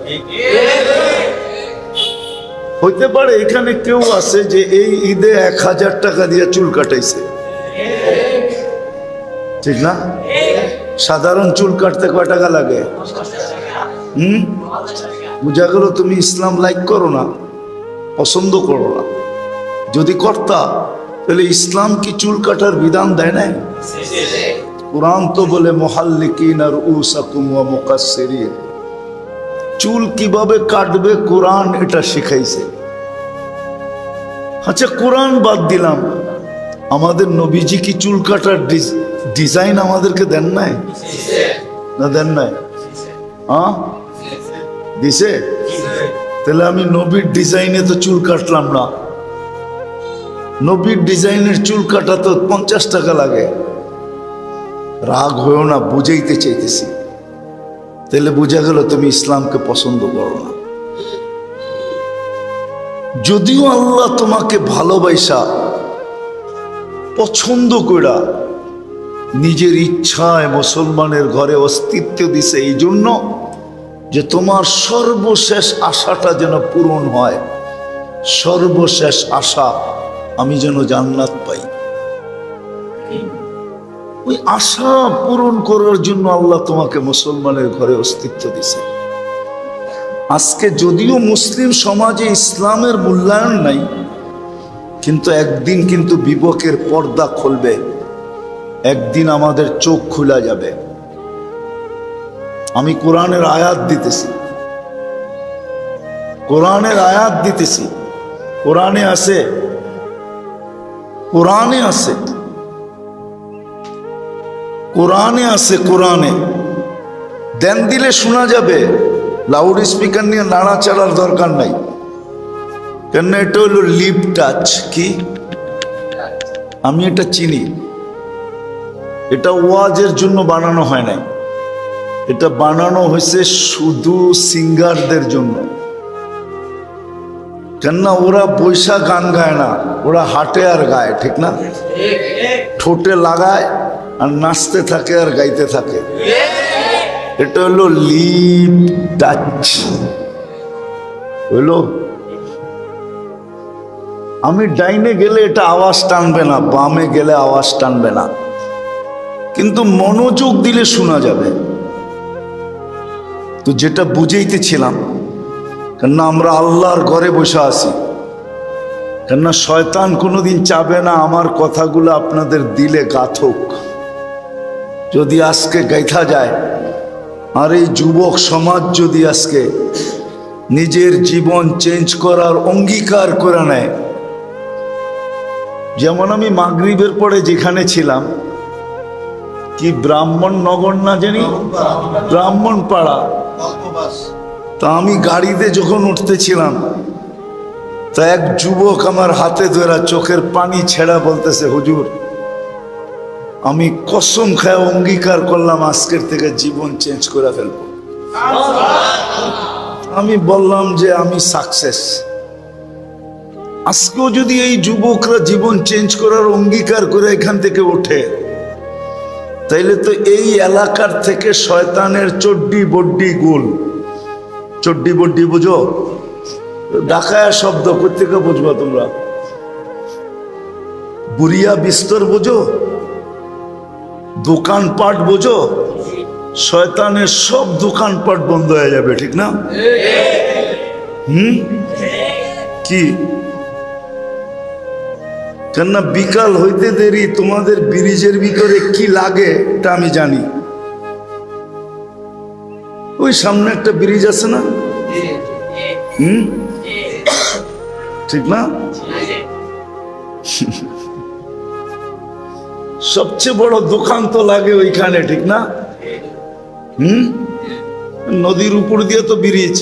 হইতে পারে এখানে কেউ আছে যে এই ঈদে 1000 টাকা দিয়ে চুল কাটাইছে, ঠিক না? সাধারণ চুল কাটতে কয় টাকা লাগে? বুঝা গেল তুমি ইসলাম লাইক করো না, পছন্দ করো না। যদি করতা তাহলে ইসলাম কি চুল কাটার বিধান দেয় না? কুরআন তো বলে মুহাল্লিকিনা রুউসাকুম ওয়া মুকাসসিরিন, চুল কিভাবে কাটবে কোরআন এটা শিখাইছে। আচ্ছা কোরআন বাদ দিলাম, আমাদের নবীজি কি চুল কাটার ডিজাইন আমাদেরকে দেন নাই? না দেন নাই? হ্যাঁ দিছে। তাহলে আমি নবীর ডিজাইনে তো চুল কাটলাম না। নবীর ডিজাইনের চুল কাটা তো 50 টাকা লাগে। রাগ হয়েও না, বুঝাইতে চাইতেছি। তাহলে বোঝা গেল তুমি ইসলামকে পছন্দ করো না। যদিও আল্লাহ তোমাকে ভালোবাসা পছন্দ করা নিজের ইচ্ছায় মুসলমানের ঘরে অস্তিত্ব দিছে, এই জন্য যে তোমার সর্বশেষ আশাটা যেন পূরণ হয়। সর্বশেষ আশা আমি যেন জান্নাত পাই। ওই আশা পূরণ করার জন্য আল্লাহ তোমাকে মুসলমানের ঘরে অস্তিত্ব দিছে। আজকে যদিও মুসলিম সমাজে ইসলামের মূল্যায়ন নাই, কিন্তু একদিন কিন্তু বিবেকের পর্দা খুলবে, একদিন আমাদের চোখ খুলে যাবে। আমি কোরআনের আয়াত দিতেছি, কোরআনের আয়াত দিতেছি। কোরআনে আছে, কোরআনে আছে, কোরআনে আছে। কোরআনে দেন দিলে শোনা যাবে, লাউড স্পিকার নিয়ে নাড়াচাড়ার দরকার নাই। কেন এটা হলো লিপ টাচ। কি? আমি এটা চিনি। এটা ওয়াজের জন্য বানানো হয় নাই, এটা বানানো হয়েছে শুধু সিঙ্গারদের জন্য। কেননা ওরা বৈশা গান গায় না, ওরা হাঁটে আর গায়, ঠিক না? ঠোঁটে লাগায় আর নাচতে থাকে আর গাইতে থাকে। এটা হলো লিপ টাচ। হইলো আমি ডাইনে গেলে এটা আওয়াজ টানবে না, বামে গেলে আওয়াজ টানবে না, কিন্তু মনোযোগ দিলে শোনা যাবে। তো যেটা বুঝাইতেছিলাম, কেননা আমরা আল্লাহর ঘরে বসে আছি, কেননা শয়তান কোনোদিন চাবে না আমার কথাগুলো আপনাদের দিলে গাথুক। যদি আজকে গাইথা যায়, আর এই যুবক সমাজ যদি আজকে নিজের জীবন চেঞ্জ করার অঙ্গীকার করে নেয়, যেমন আমি মাগরিবের পরে যেখানে ছিলাম, কি ব্রাহ্মণ নগর না জানি, ব্রাহ্মণ পাড়া, তা আমি গাড়িতে যখন উঠতেছিলাম, তা এক যুবক আমার হাতে ধরা চোখের পানি ছেড়া বলতেছে, হুজুর আমি কসম খায় অঙ্গীকার করলাম আজকের থেকে জীবন চেঞ্জ করে ফেলবো। আমি বললাম যে আমি সাকসেস। আজকেও যদি এই যুবকরা জীবন চেঞ্জ করার অঙ্গীকার করে এখান থেকে ওঠে, তাইলে তো এই এলাকার থেকে শয়তানের চড্ডি বড্ডি গোল। চড্ডি বড্ডি বুঝো? ডাকায়া শব্দ কোথেকে বুঝবা তোমরা? বুড়িয়া বিস্তর বুঝো? দোকানপাট বুঝো? শয়তানের সব দোকানপাট বন্ধ হয়ে যাবে, ঠিক না? কি? কেননা বিকাল হইতে দেরি, তোমাদের ব্রিজের ভিতরে কি লাগে এটা আমি জানি। ওই সামনে একটা ব্রিজ আছে না? ঠিক না? সবচেয়ে বড় দোকান তো লাগে ওইখানে, ঠিক না? নদীর উপর দিয়ে তো ব্রিজ।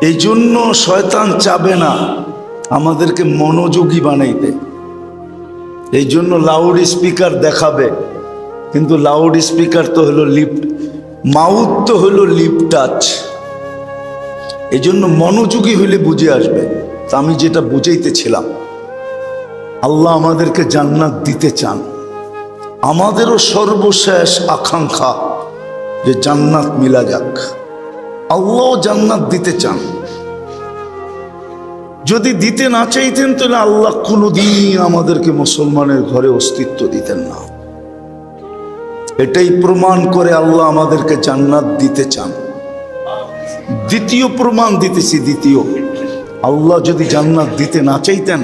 এই জন্য শয়তান চাবে না আমাদেরকে মনোযোগী বানাইতে। এই জন্য লাউড স্পিকার দেখাবে, কিন্তু লাউড স্পিকার তো হলো লিফট, মাউথ তো হলো লিপ টাচ। এই জন্য মনোযোগী হইলে বুঝে আসবে। তা আমি যেটা বুঝাইতেছিলাম, আল্লাহ আমাদেরকে জান্নাত দিতে চান। আমাদেরও সর্বশেষ আকাঙ্ক্ষা যে জান্নাত মিলা যাক। আল্লাহ জান্নাত দিতে চান। যদি দিতে না চাইতেন তাহলে আল্লাহ কোনোদিন আমাদেরকে মুসলমানের ঘরে অস্তিত্ব দিতেন না। এটাই প্রমাণ করে আল্লাহ আমাদেরকে জান্নাত দিতে চান। দ্বিতীয় প্রমাণ দিতেছি। দ্বিতীয়, আল্লাহ যদি জান্নাত দিতে না চাইতেন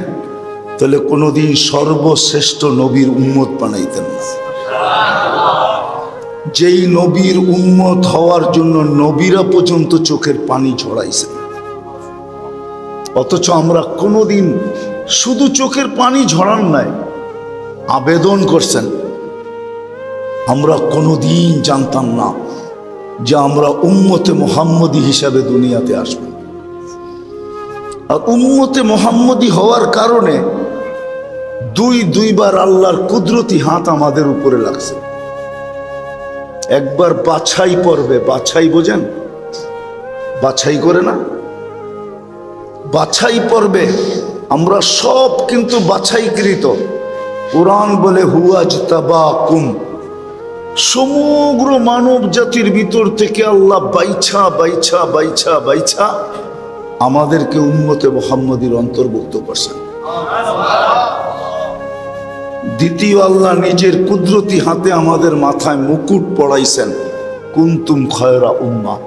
তাহলে কোনোদিন সর্বশ্রেষ্ঠ নবীর উম্মত বানাইতেন না। যেই নবীর উম্মত হওয়ার জন্য নবীরা পর্যন্ত চোখের পানি ঝরাইছেন, অথচ আমরা কোনোদিন শুধু চোখের পানি ঝরান নাই, আবেদন করছেন। আমরা কোনোদিন জানতাম না যে আমরা উম্মতে মুহাম্মদী হিসাবে দুনিয়াতে আসব। আর উম্মতে মুহাম্মদী হওয়ার কারণে দুইবার আল্লাহর কুদরতি হাত আমাদের উপরে লাগছে। একবার বাছাই পর্বে, বাছাই বোঝেন, বাছাই করে না, বাছাই পর্বে আমরা সব কিন্তু বাছাইকৃত। কোরআন বলে হুয়াজতাবাকুম, সমগ্র মানব জাতির ভিতর থেকে আল্লাহ বাইছা বাইছা বাইছা বাইছা আমাদেরকে উম্মতে মুহাম্মদীর অন্তর্ভুক্ত করছেন। দ্বিতীয়, আল্লাহ নিজের কুদরতি হাতে আমাদের মাথায় মুকুট পড়াইছেন। কুনতুম খয়রা উম্মাহ,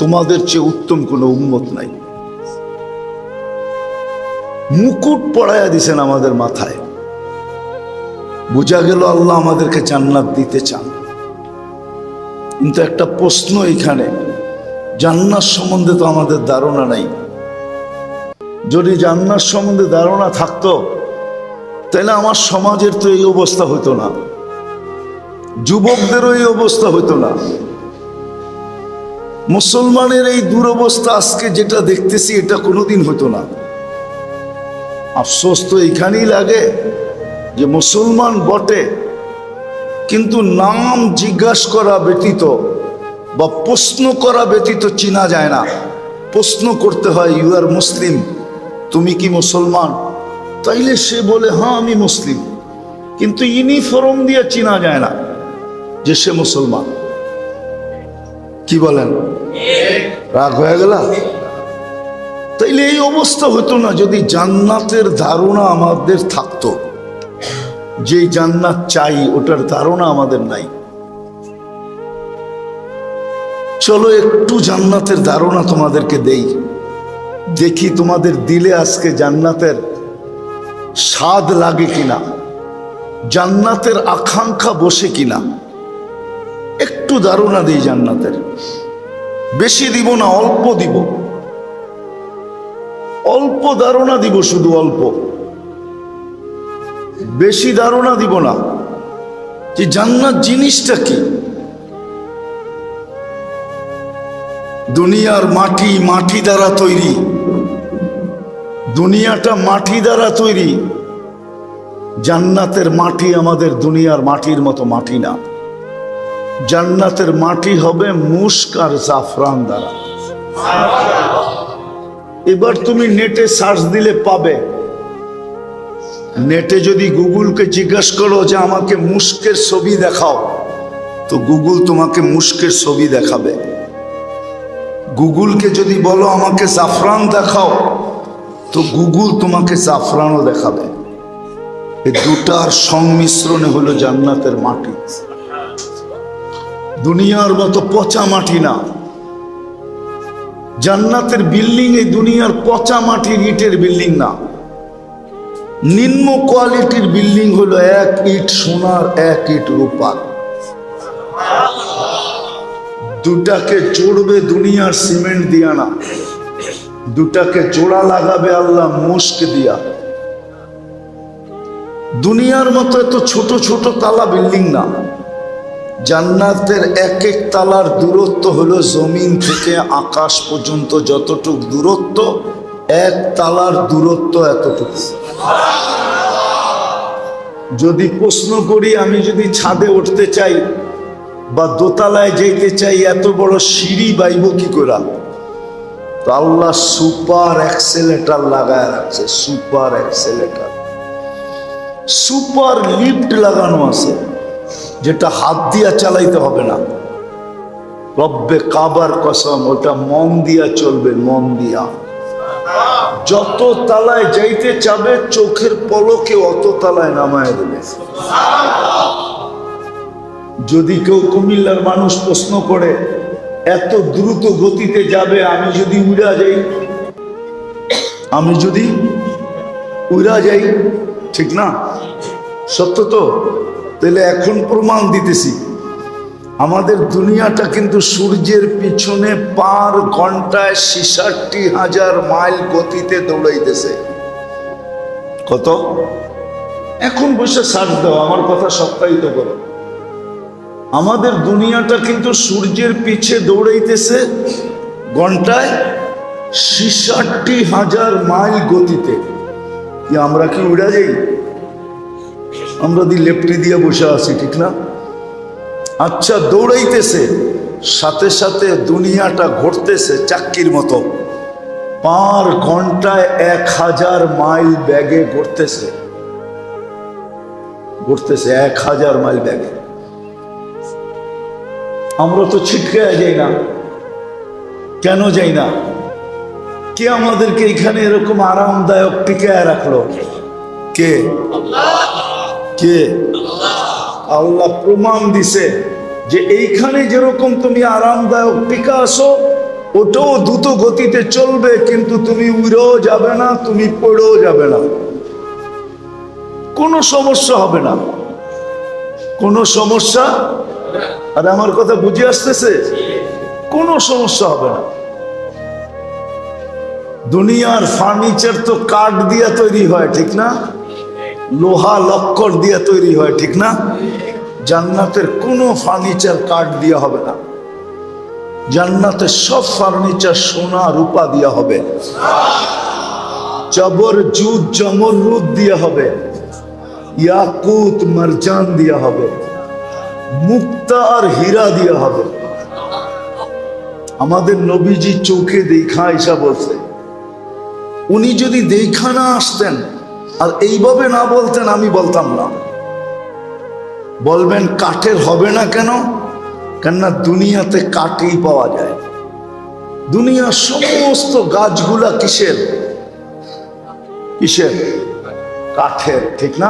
তোমাদের চেয়ে উত্তম কোনো উম্মত নাই। মুকুট পড়াইয়া দিছেন আমাদের মাথায়। বোঝা গেল আল্লাহ আমাদেরকে জান্নাত দিতে চান। কিন্তু একটা প্রশ্ন এখানে, জান্নাত সম্বন্ধে তো আমাদের ধারণা নাই। যদি জান্নাত সম্বন্ধে ধারণা থাকতো তাহলে আমার সমাজের তো এই অবস্থা হতো না, যুবকদেরও এই অবস্থা হতো না। মুসলমানের এই দুরবস্থা আজকে যেটা দেখতেছি এটা কোনোদিন হতো না। আফসোস তো এইখানেই লাগে যে মুসলমান বটে, কিন্তু নাম জিজ্ঞাসা করা ব্যতীত বা প্রশ্ন করা ব্যতীত চিনা যায় না। প্রশ্ন করতে হয়, ইউ আর মুসলিম, তুমি কি মুসলমান? তাইলে সে বলে হ্যাঁ আমি মুসলিম, কিন্তু ইউনিফর্ম দিয়ে চিনা যায় না যে সে মুসলমান। কি বলেন? রাগ হয়ে গেল? তাইলে এই অবস্থা হতো না যদি জান্নাতের ধারণা আমাদের থাকতো। যে জান্নাত চাই ওটার ধারণা আমাদের নাই। চলো একটু জান্নাতের ধারণা তোমাদেরকে দেই, দেখি তোমাদের দিলে আজকে জান্নাতের স্বাদ লাগে কিনা, জান্নাতের আকাঙ্ক্ষা বসে কিনা। একটু ধারণা দিই জান্নাতের। বেশি দিব না, অল্প দিব, অল্প ধারণা দিব, শুধু অল্প, বেশি ধারণা দিব না যে জান্নাত জিনিসটা কি। দুনিয়ার মাটি, মাটি দ্বারা তৈরি, দুনিয়াটা মাটি দ্বারা তৈরি। জান্নাতের মাটি আমাদের দুনিয়ার মাটির মতো মাটি না। জান্নাতের মাটি হবে মুস্ক আর জাফরান দ্বারা। এবার তুমি নেটে সার্চ দিলে পাবে। নেটে যদি গুগলকে জিজ্ঞাসা করো যে আমাকে মুস্কের ছবি দেখাও, তো গুগল তোমাকে মুস্কের ছবি দেখাবে। গুগলকে যদি বলো আমাকে জাফরান দেখাও, তো গুগল তোমাকে জাফরানও দেখাবে। এই দুটার সংমিশ্রণে হলো জান্নাতের মাটি। দুনিয়ার মতো পচা মাটি না। জান্নাতের বিল্ডিং এই দুনিয়ার পচা মাটির ইটের বিল্ডিং না। নিম্ন কোয়ালিটির বিল্ডিং হলো এক ইট সোনার, এক ইট রূপার। দুটাকে জোড়বে দুনিয়ার সিমেন্ট দিয়া না, দুটাকে জোড়া লাগাবে আল্লাহ মুস্ক দিয়া। দুনিয়ার মতো এত ছোট ছোট তালা বিল্ডিং না। জান্নাতের এক এক তালার দূরত্ব হলো জমিন থেকে আকাশ পর্যন্ত যতটুক দূরত্ব, এক তালার দূরত্ব এতটুকু। যদি প্রশ্ন করি, আমি যদি ছাদে উঠতে চাই বা দোতলায় যেতে চাই, এত বড় সিঁড়ি বাইব কি করে? তো আল্লাহ সুপার অ্যাক্সেলেটার লাগায় রাখছে, সুপার অ্যাক্সেলেটার, সুপার লিফট লাগানো আছে, যেটা হাত দিয়া চালাইতে হবে না। রব্বে কাবার কসম, ওটা মন দিয়া চলবে, মন দিয়া। যত তালায় যাইতে চাবে চোখের পলকে অত তালায় নামায় দেবে। যদি কেউ কুমিল্লার মানুষ প্রশ্ন করে এত দ্রুত গতিতে যাবে, আমি যদি উড়া যাই, আমি যদি উড়া যাই, ঠিক না? সত্য তো? তাহলে এখন প্রমাণ দিতেছি, আমাদের দুনিয়াটা কিন্তু সূর্যের পিছনে পার ঘন্টায় ৬৬,০০০ মাইল গতিতে দৌড়াইতেছে। কত? এখন বসে সার্চ দাও, আমার কথা সপ্তাহিত করো। আমাদের দুনিয়াটা কিন্তু সূর্যের পিছে দৌড়াইতেছে ঘন্টায় ৬৬,০০০ মাইল গতিতে। কি আমরা কি উড়া যাই? আমরা লেফটি দিয়ে বসে আছি, ঠিক না? আচ্ছা, দৌড়াইতেছে, সাথে সাথে দুনিয়াটা ঘুরতেছে চাক্কির মতো, পার ঘন্টায় ১০০০ মাইল বেগে ঘুরতেছে, ঘুরতেছে ১০০০ মাইল বেগে। আমরা তো ছিটকে যাই না। কেন যাই না? কে আমাদেরকে এখানে এরকম আরামদায়ক টিকায় রাখলো? কে? কে? আল্লাহ প্রমাণ দিছে যে এইখানে যেরকম তুমি আরামদায়ক টিকা আসো, ওটাও দ্রুত গতিতে চলবে, কিন্তু তুমি উড়েও যাবে না, তুমি পড়েও যাবে না, কোনো সমস্যা হবে না, কোনো সমস্যা। আর আমার কথা বুঝে আসতেছে? কোনো সমস্যা হবে না। দুনিয়ার ফার্নিচার তো কাঠ দিয়ে তৈরি হয়, ঠিক না? লোহা লক্কর দিয়ে তৈরি হয়, ঠিক না? জান্নাতের কোনো ফার্নিচার কাঠ দিয়ে হবে না। জান্নাতের সব ফার্নিচার সোনা রূপা দিয়ে হবে, জবর জুদ জমরুদ দিয়ে হবে, ইয়াকুত মারজান দিয়ে হবে, মুক্তা আর হীরা দিয়ে হবে। আমাদের নবীজি চোখে দেখা ঈশা বলছে, উনি যদি দেখা না আসতেন আর এইভাবে না বলতেন, আমি বলতাম না। বলবেন কাঠের হবে না কেন? কেননা দুনিয়াতে কাঠই পাওয়া যায়। দুনিয়ার সমস্ত গাছগুলা কিসের? কিসের? কাঠের, ঠিক না?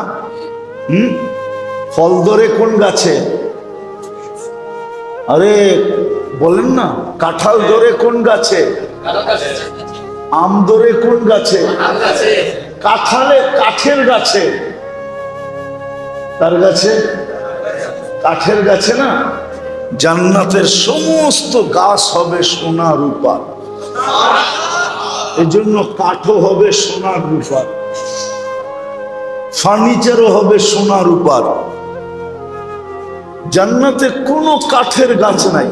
ফল ধরে কোন গাছে? আরে বলেন না, কাঁঠাল ধরে কোন গাছে? আম ধরে কোন গাছে? কাঁঠালে কাঠের গাছে, তার গাছে, কাঠের গাছে না। জান্নাতের সমস্ত গাছ হবে সোনা রূপা, এই জন্য কাঠও হবে সোনা রূপার, ফার্নিচারও হবে সোনা রূপার। জান্নাতে কোনো কাঠের গাছ নাই,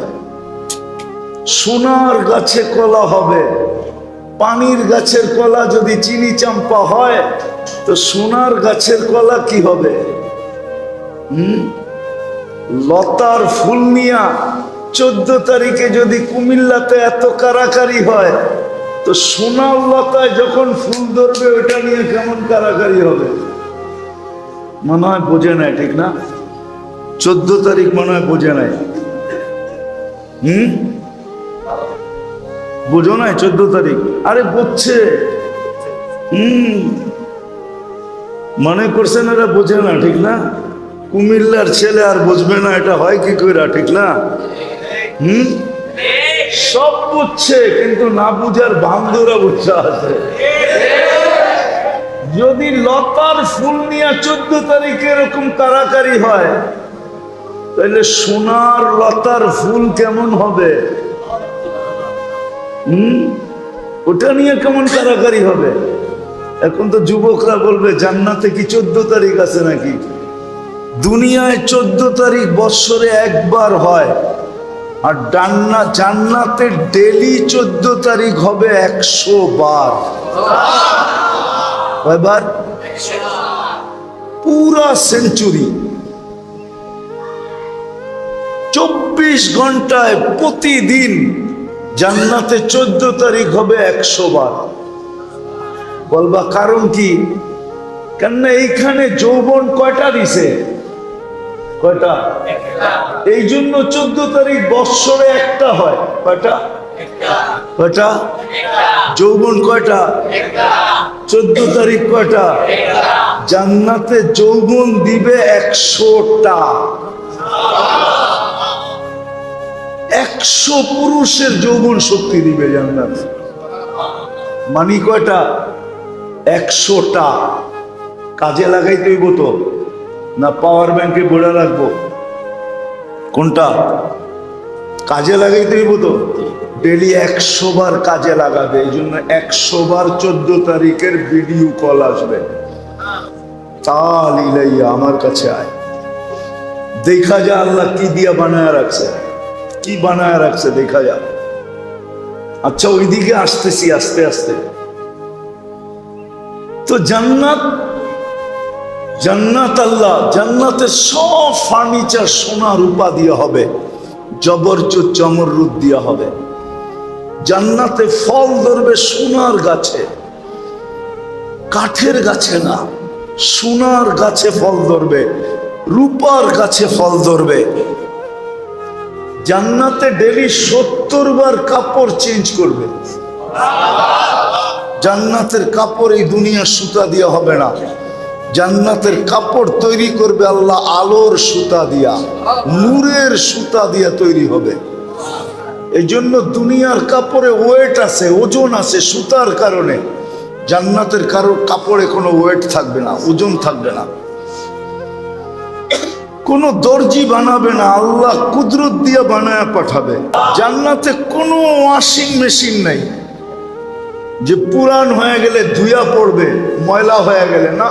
সোনার গাছে কলা হবে। পানির গাছের কলা যদি চিনি চাম্পা হয়, তো সোনার গাছের কলা কি হবে? লতার ফুল নিয়া 14 তারিখে যদি কুমিল্লাতে এত কারাকারি হয়, তো সোনার লতায় যখন ফুল ধরবে, ওটা নিয়ে কেমন কারাকারি হবে? মনে হয় বোঝে নাই, ঠিক না? 14 তারিখ মনে হয় বোঝে নাই। বোঝো নাই 14 তারিখ? আরে বুঝছে, মনে করছেন এরা বোঝে না, ঠিক না? কুমিল্লার ছেলে আর বুঝবে না, এটা হয় কি করে, ঠিক না? সব বুঝছে, কিন্তু না বুঝার বান্ধবরা বুঝছে আছে। যদি লতার ফুল নিয়ে 14 তারিখে এরকম কারাকারি হয়, তাহলে সোনার লতার ফুল কেমন হবে? ওটা নিয়ে কেমন কারাকারি হবে? এখন তো যুবকরা বলবে জান্নাতে কি 14 তারিখ আছে নাকি? দুনিয়ায় 14 তারিখ বৎসরে একবার হয়, আর জান্নাতে ডেলি 14 তারিখ হবে 100 বার। কয়বার? পুরা সেঞ্চুরি। 24 ঘন্টায় প্রতিদিন জান্নাতে 14 তারিখ হবে 100 বার। বলবা কারণ কি? কেননা এইখানে যৌবন কয়টা দিছে? কয়টা? এই জন্য 14 তারিখ বৎসরে একটা হয়। কয়টা? কয়টা? যৌবন কয়টা? 14 তারিখ কয়টা? জান্নাতে যৌবন দিবে 100টা। 100 পুরুষের যৌবন শক্তি দিবে জান্নাত। মানি কয়টা? 100টা। কাজে লাগাইতে হইব তো, না পাওয়ার ব্যাংকে বলে রাখবো? কোনটা? কাজে লাগাইতে হইব তো। ডেলি 100 বার কাজে লাগাবে। এই জন্য 100 বার 14 তারিখের ভিডিও কল আসবে। তাল ইলাইয়া, আমার কাছে আয়, দেখা যা আল্লাহ কি দিয়া বানায় রাখছে, কি বানায় রাখছে দেখা যা। আচ্ছা, ওইদিকে আসতেছি আস্তে আস্তে। তো জান্নাত, জান্নাত আল্লাহ, জান্নাতের সব ফার্নিচার সোনা রূপা দিয়ে হবে, জবরজস্ত জমরুদ দিয়া হবে। জান্নাতে ফল ধরবে সোনার গাছে, কাঠের গাছে না, সোনার গাছে ফল ধরবে, রূপার গাছে ফল ধরবে। জান্নাতে ডেলি 70 বার কাপড় চেঞ্জ করবে। জান্নাতের কাপড় এই দুনিয়ার সুতা দিয়া হবে না। জান্নাতের কাপড় তৈরি করবে আল্লাহ আলোর সুতা দিয়া, নূরের সুতা দিয়া তৈরি হবে। এই জন্য দুনিয়ার কাপড়ে ওয়েট আছে, ওজন আছে সুতার কারণে। জান্নাতের কাপড়ে কোনো ওয়েট থাকবে না, ওজন থাকবে না। কোনো দর্জি বানাবে না, আল্লাহ কুদরত দিয়ে বানায় পাঠাবে। জান্নাতে কোনো ওয়াশিং মেশিন নাই যে পুরান হয়ে গেলে ধুইয়া পড়বে, ময়লা হয়ে গেলে না।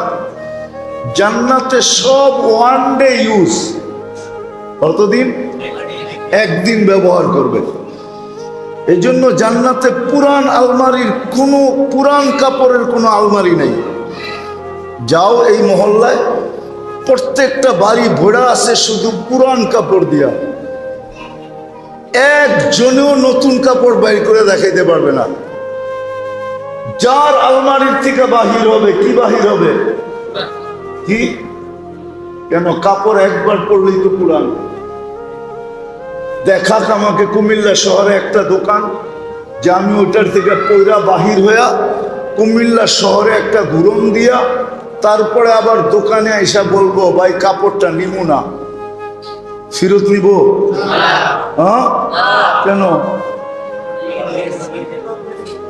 জান্নাতে সব ওয়ান ডে ইউজ। কতদিন? একদিন ব্যবহার করবে। এই জন্য জান্নাতে পুরান আলমারির কোনো, পুরান কাপড়ের কোনো আলমারি নাই। যাও এই মহল্লায়, প্রত্যেকটা বাড়ি ভরা আছে শুধু পুরান কাপড় দিয়া। একজনেও নতুন কাপড় বাইর করে দেখাইতে পারবে না। যার আলমারির থেকে বাহির হবে, কি বাহির হবে? কি? কেন? কাপড় একবার পরলেই তো পুরান। দেখাক আমাকে কুমিল্লা শহরে একটা দোকান যে আমি ওইটার থেকে পয়রা বাহির হইয়া কুমিল্লা শহরে একটা ঘুরন দিয়া তারপরে আবার দোকানে আইসা বলবো ভাই কাপড়টা নিমু না, ফেরত নিব? হ্যাঁ, কেন?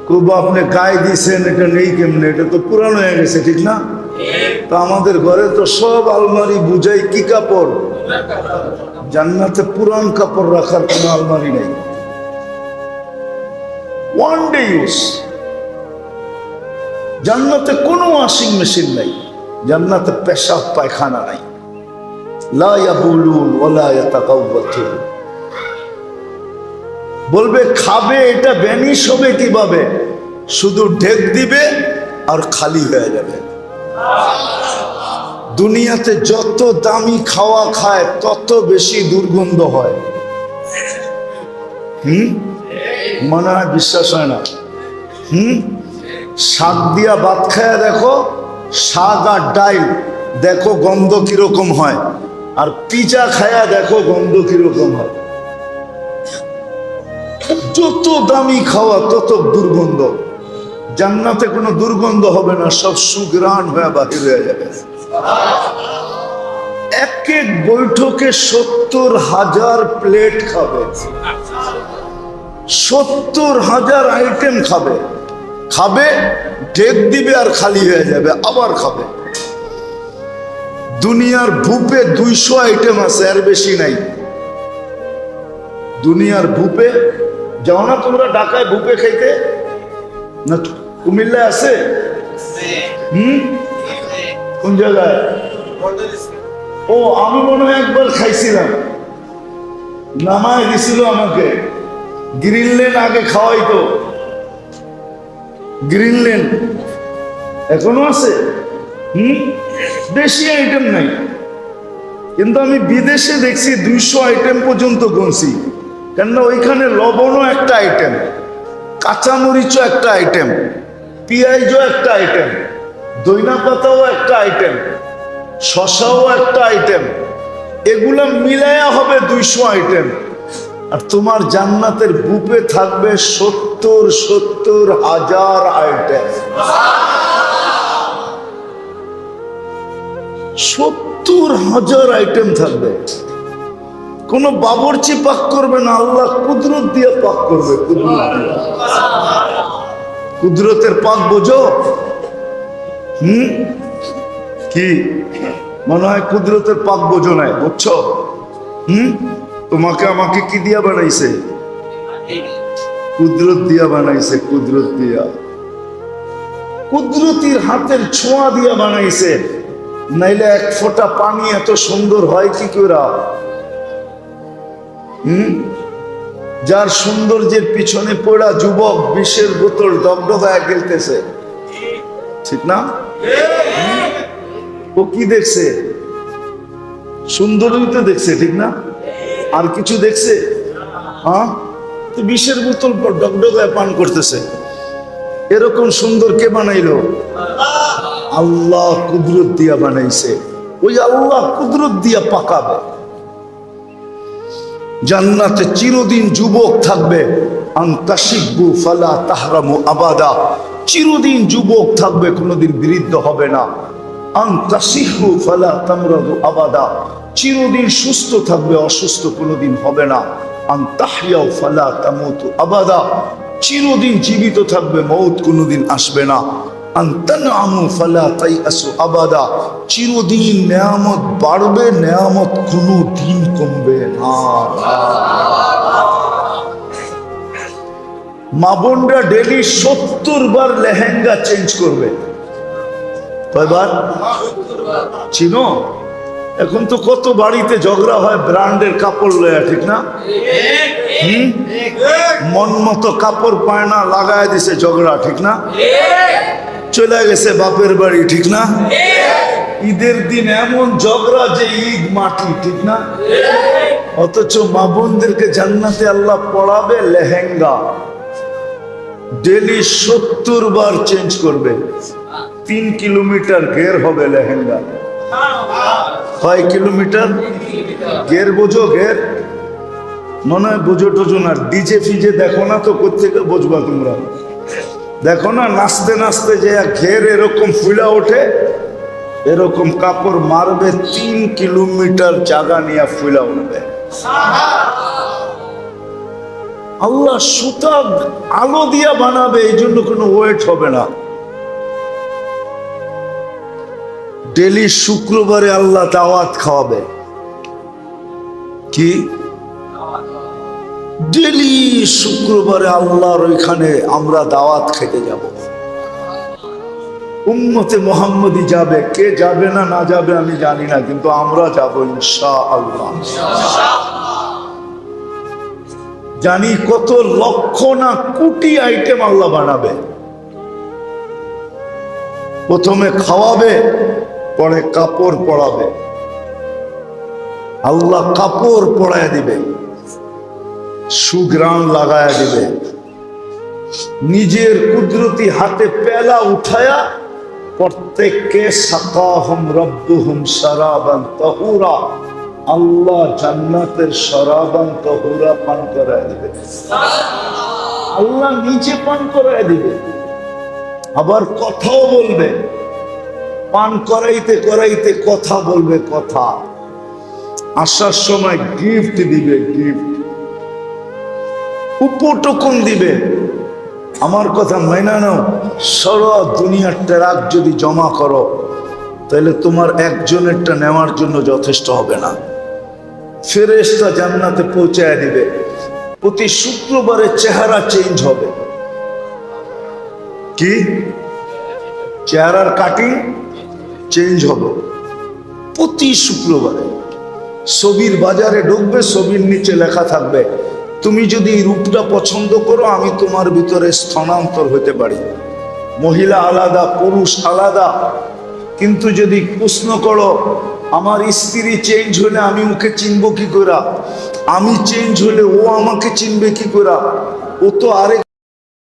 খুব আপনি গায়ে দিয়েছেন, এটা নেই কেমনে, এটা তো পুরানো হয়ে গেছে, ঠিক না? তো আমাদের ঘরে তো সব আলমারি বুঝাই কি কাপড়। জান্নাতে পুরান কাপড় রাখার কোনো আলমারি নেই, ওয়ান ডে ইউজ। জান্নাতে কোনো ওয়াশিং মেশিন নাই, জান্নাতে পেশাব পায়খানা নাই। লা ইয়াবুলুন ওয়ালা ইয়াতাকাওয়াতুন। বলবে খাবে, এটা ভ্যানিশ হবে কিভাবে? শুধু ঢেক দিবে আর খালি হয়ে যাবে। দুনিয়াতে যত দামি খাওয়া খায় তত বেশি দুর্গন্ধ হয়। মনে হয় বিশ্বাস হয় না? শাক দিয়া ভাত খায়া দেখো, শাক আর ডাইল দেখো গন্ধ কিরকম হয়, আর পিজা খায়া দেখো গন্ধ কিরকম হয়। যত দামি খাওয়া তত দুর্গন্ধ। জান্নাতে কোনো দুর্গন্ধ হবে না, সব সুঘ্রাণ হয়ে বাহির হয়ে যাবে। এক এক বৈঠকে 70,000 প্লেট খাবে, 70,000 আইটেম খাবে। খাবে, ঢেক দিবে আর খালি হয়ে যাবে, আবার খাবে। দুনিয়ার ভূপে 200 আইটেম আছে, আর বেশি নাই। দুনিয়ার ভূপে যাও না তোমরা ঢাকায় ভূপে খাইতে? না কুমিল্লায় আছে? কোন জায়গায়? ও, আমি মনে হয় একবার খাইছিলাম, নামায় দিছিল আমাকে। গ্রিনল্যান্ড আগে খাওয়াইতো, গ্রিনল্যান্ড এখনো আছে। বেশি আইটেম নাই, কিন্তু আমি বিদেশে দেখছি 200 আইটেম পর্যন্ত গুনছি। কেননা ওইখানে লবণও একটা আইটেম, কাঁচামরিচও একটা আইটেম, পেঁয়াজও একটা আইটেম, দইনা পাতাও একটা আইটেম, শশাও একটা আইটেম, এগুলো মিলায়া হবে 200 আইটেম। আর তোমার জান্নাতের বুফে থাকবে 70,000 আইটেম। 70,000 আইটেম থাকবে। কোন বাবুর্চি পাক করবে না, আল্লাহ কুদরত দিয়ে পাক করবে। কুদরতের পাক বোঝো? কি মনে হয় কুদরতের পাক বোঝো নাই? বুঝছো? তোমাকে আমাকে কি দিয়া বানাইছে? কুদরত দিয়া বানাইছে। কুদরত দিয়া, কুদরতির হাতের ছোঁয়া দিয়া বানাইছে। নাইলে এক ফোঁটা পানি এত সুন্দর হয় কি করে? যার সৌন্দর্যের পিছনে পড়া যুবক বিষের বোতল ডগডগায় গেলতেছে, ঠিক না? ও কি দেখছে? সুন্দরই তো দেখছে, ঠিক না? আর কিছু দেখছে? হ্যাঁ, তো বিষের বোতল ডগডগায় পান করতেছে। এরকম সুন্দর কে বানাইলো? আল্লাহ কুদরত দিয়া বানাইছে। ওই আল্লাহ কুদরত দিয়া পাকাবে। জান্নাতে চিরদিন যুবক থাকবে। আনতাশিবু ফালা তাহরামু আবাদা, চিরদিন যুবক থাকবে, কোনোদিন বৃদ্ধ হবে না। আনতাশিহু ফালা তামরাদু আবাদা, চিরদিন সুস্থ থাকবে, অসুস্থ কোনোদিন হবে না। আনতাহইয়াউ ফালা তামুতু আবাদা, চিরদিন জীবিত থাকবে, মউত কোনোদিন আসবে না। আনতানআমু ফালা তাইআসু আবাদা, চিরদিন নেয়ামত বাড়বে, নেয়ামত কোনোদিন কমবে না। মা বোনরা ডেলি 70 বার লেহেঙ্গা চেঞ্জ করবে। কয়বার? চিনো? এখন তো কত বাড়িতে ঝগড়া হয় ব্র্যান্ডের কাপড় লয়া, ঠিক না? মন মতো কাপড় পায় না, লাগায় দিছে ঝগড়া, ঠিক না? চলে গেছে বাপের বাড়ি, ঠিক না? ঈদের দিন এমন ঝগড়া যে ঈদ মাটি, ঠিক না? অথচ মা বোনদেরকে জান্নাতে আল্লাহ পড়াবে লেহেঙ্গা, ডেলি 70 বার চেঞ্জ করবে। 3 কিলোমিটার ঘের হবে লেহেঙ্গা। 5 কিলোমিটার ঘের, বোঝো ঘের? মনে হয় বোঝো টোঝো না। ডিজে ফিজে দেখো না তো, কোথেকে বুঝবা তোমরা? দেখো না, নাচতে নাচতে যে ঘের এরকম ফুলা ওঠে, এরকম কাপড় মারবে 3 কিলোমিটার জায়গা নিয়ে ফুলা উঠবে। আল্লাহ সুতা আলো দিয়া বানাবে, এই জন্য কোনো ওয়েট হবে না। ডেলি শুক্রবারে আল্লাহ দাওয়াত খাওয়াবে। কি? ডেলি শুক্রবারে আল্লাহর ওইখানে আমরা দাওয়াত খেতে যাব। উম্মতে মুহাম্মদী যাবে, কে যাবে না না যাবে আমি জানি না, কিন্তু আমরা যাব ইনশাআল্লাহ। জানি কত লক্ষ না কোটি আইটেম আল্লাহ বানাবে। প্রথমে খাওয়াবে, পরে কাপড় পরাবে। আল্লাহ কাপড় পরায় দিবে, সুগ্রাম লাগায় দিবে, নিজের কুদরতি হাতে পেলা উঠায়া প্রত্যেককে সাকাহুম রব্বুহুম শারাবান তাহুরা, আল্লাহ জান্নাতের শরাবান তাহুরা পান করায় দিবে। আল্লাহ নিজে পান করায় দিবে, আবার কথাও বলবে। পান করাইতে করাইতে কথা বলবে, কথা। আসার সময় গিফট দিবে, গিফট, উপটকন দিবে। আমার কথা মাইনা নাও, সারা দুনিয়ার ট্রাক যদি জমা করো তাহলে তোমার একজনেরটা নেওয়ার জন্য যথেষ্ট হবে না। ফেরেশতা জান্নাতে পৌঁছায় দিবে। প্রতি শুক্রবারে চেহারা চেঞ্জ হবে। কি? চেহারার কাটিং চেঞ্জ হবে প্রতি শুক্রবারে। ছবির বাজারে ঢুকবে, ছবির নিচে লেখা থাকবে, তুমি যদি এই রূপটা পছন্দ করো আমি তোমার ভিতরে স্থানান্তর হতে পারি। মহিলা আলাদা, পুরুষ আলাদা। কিন্তু যদি প্রশ্ন করো আমার স্ত্রী চেঞ্জ হলে আমি ওকে চিনব কি করে, আমি চেঞ্জ হলে ও আমাকে চিনবে কি করে? ও তো আরেক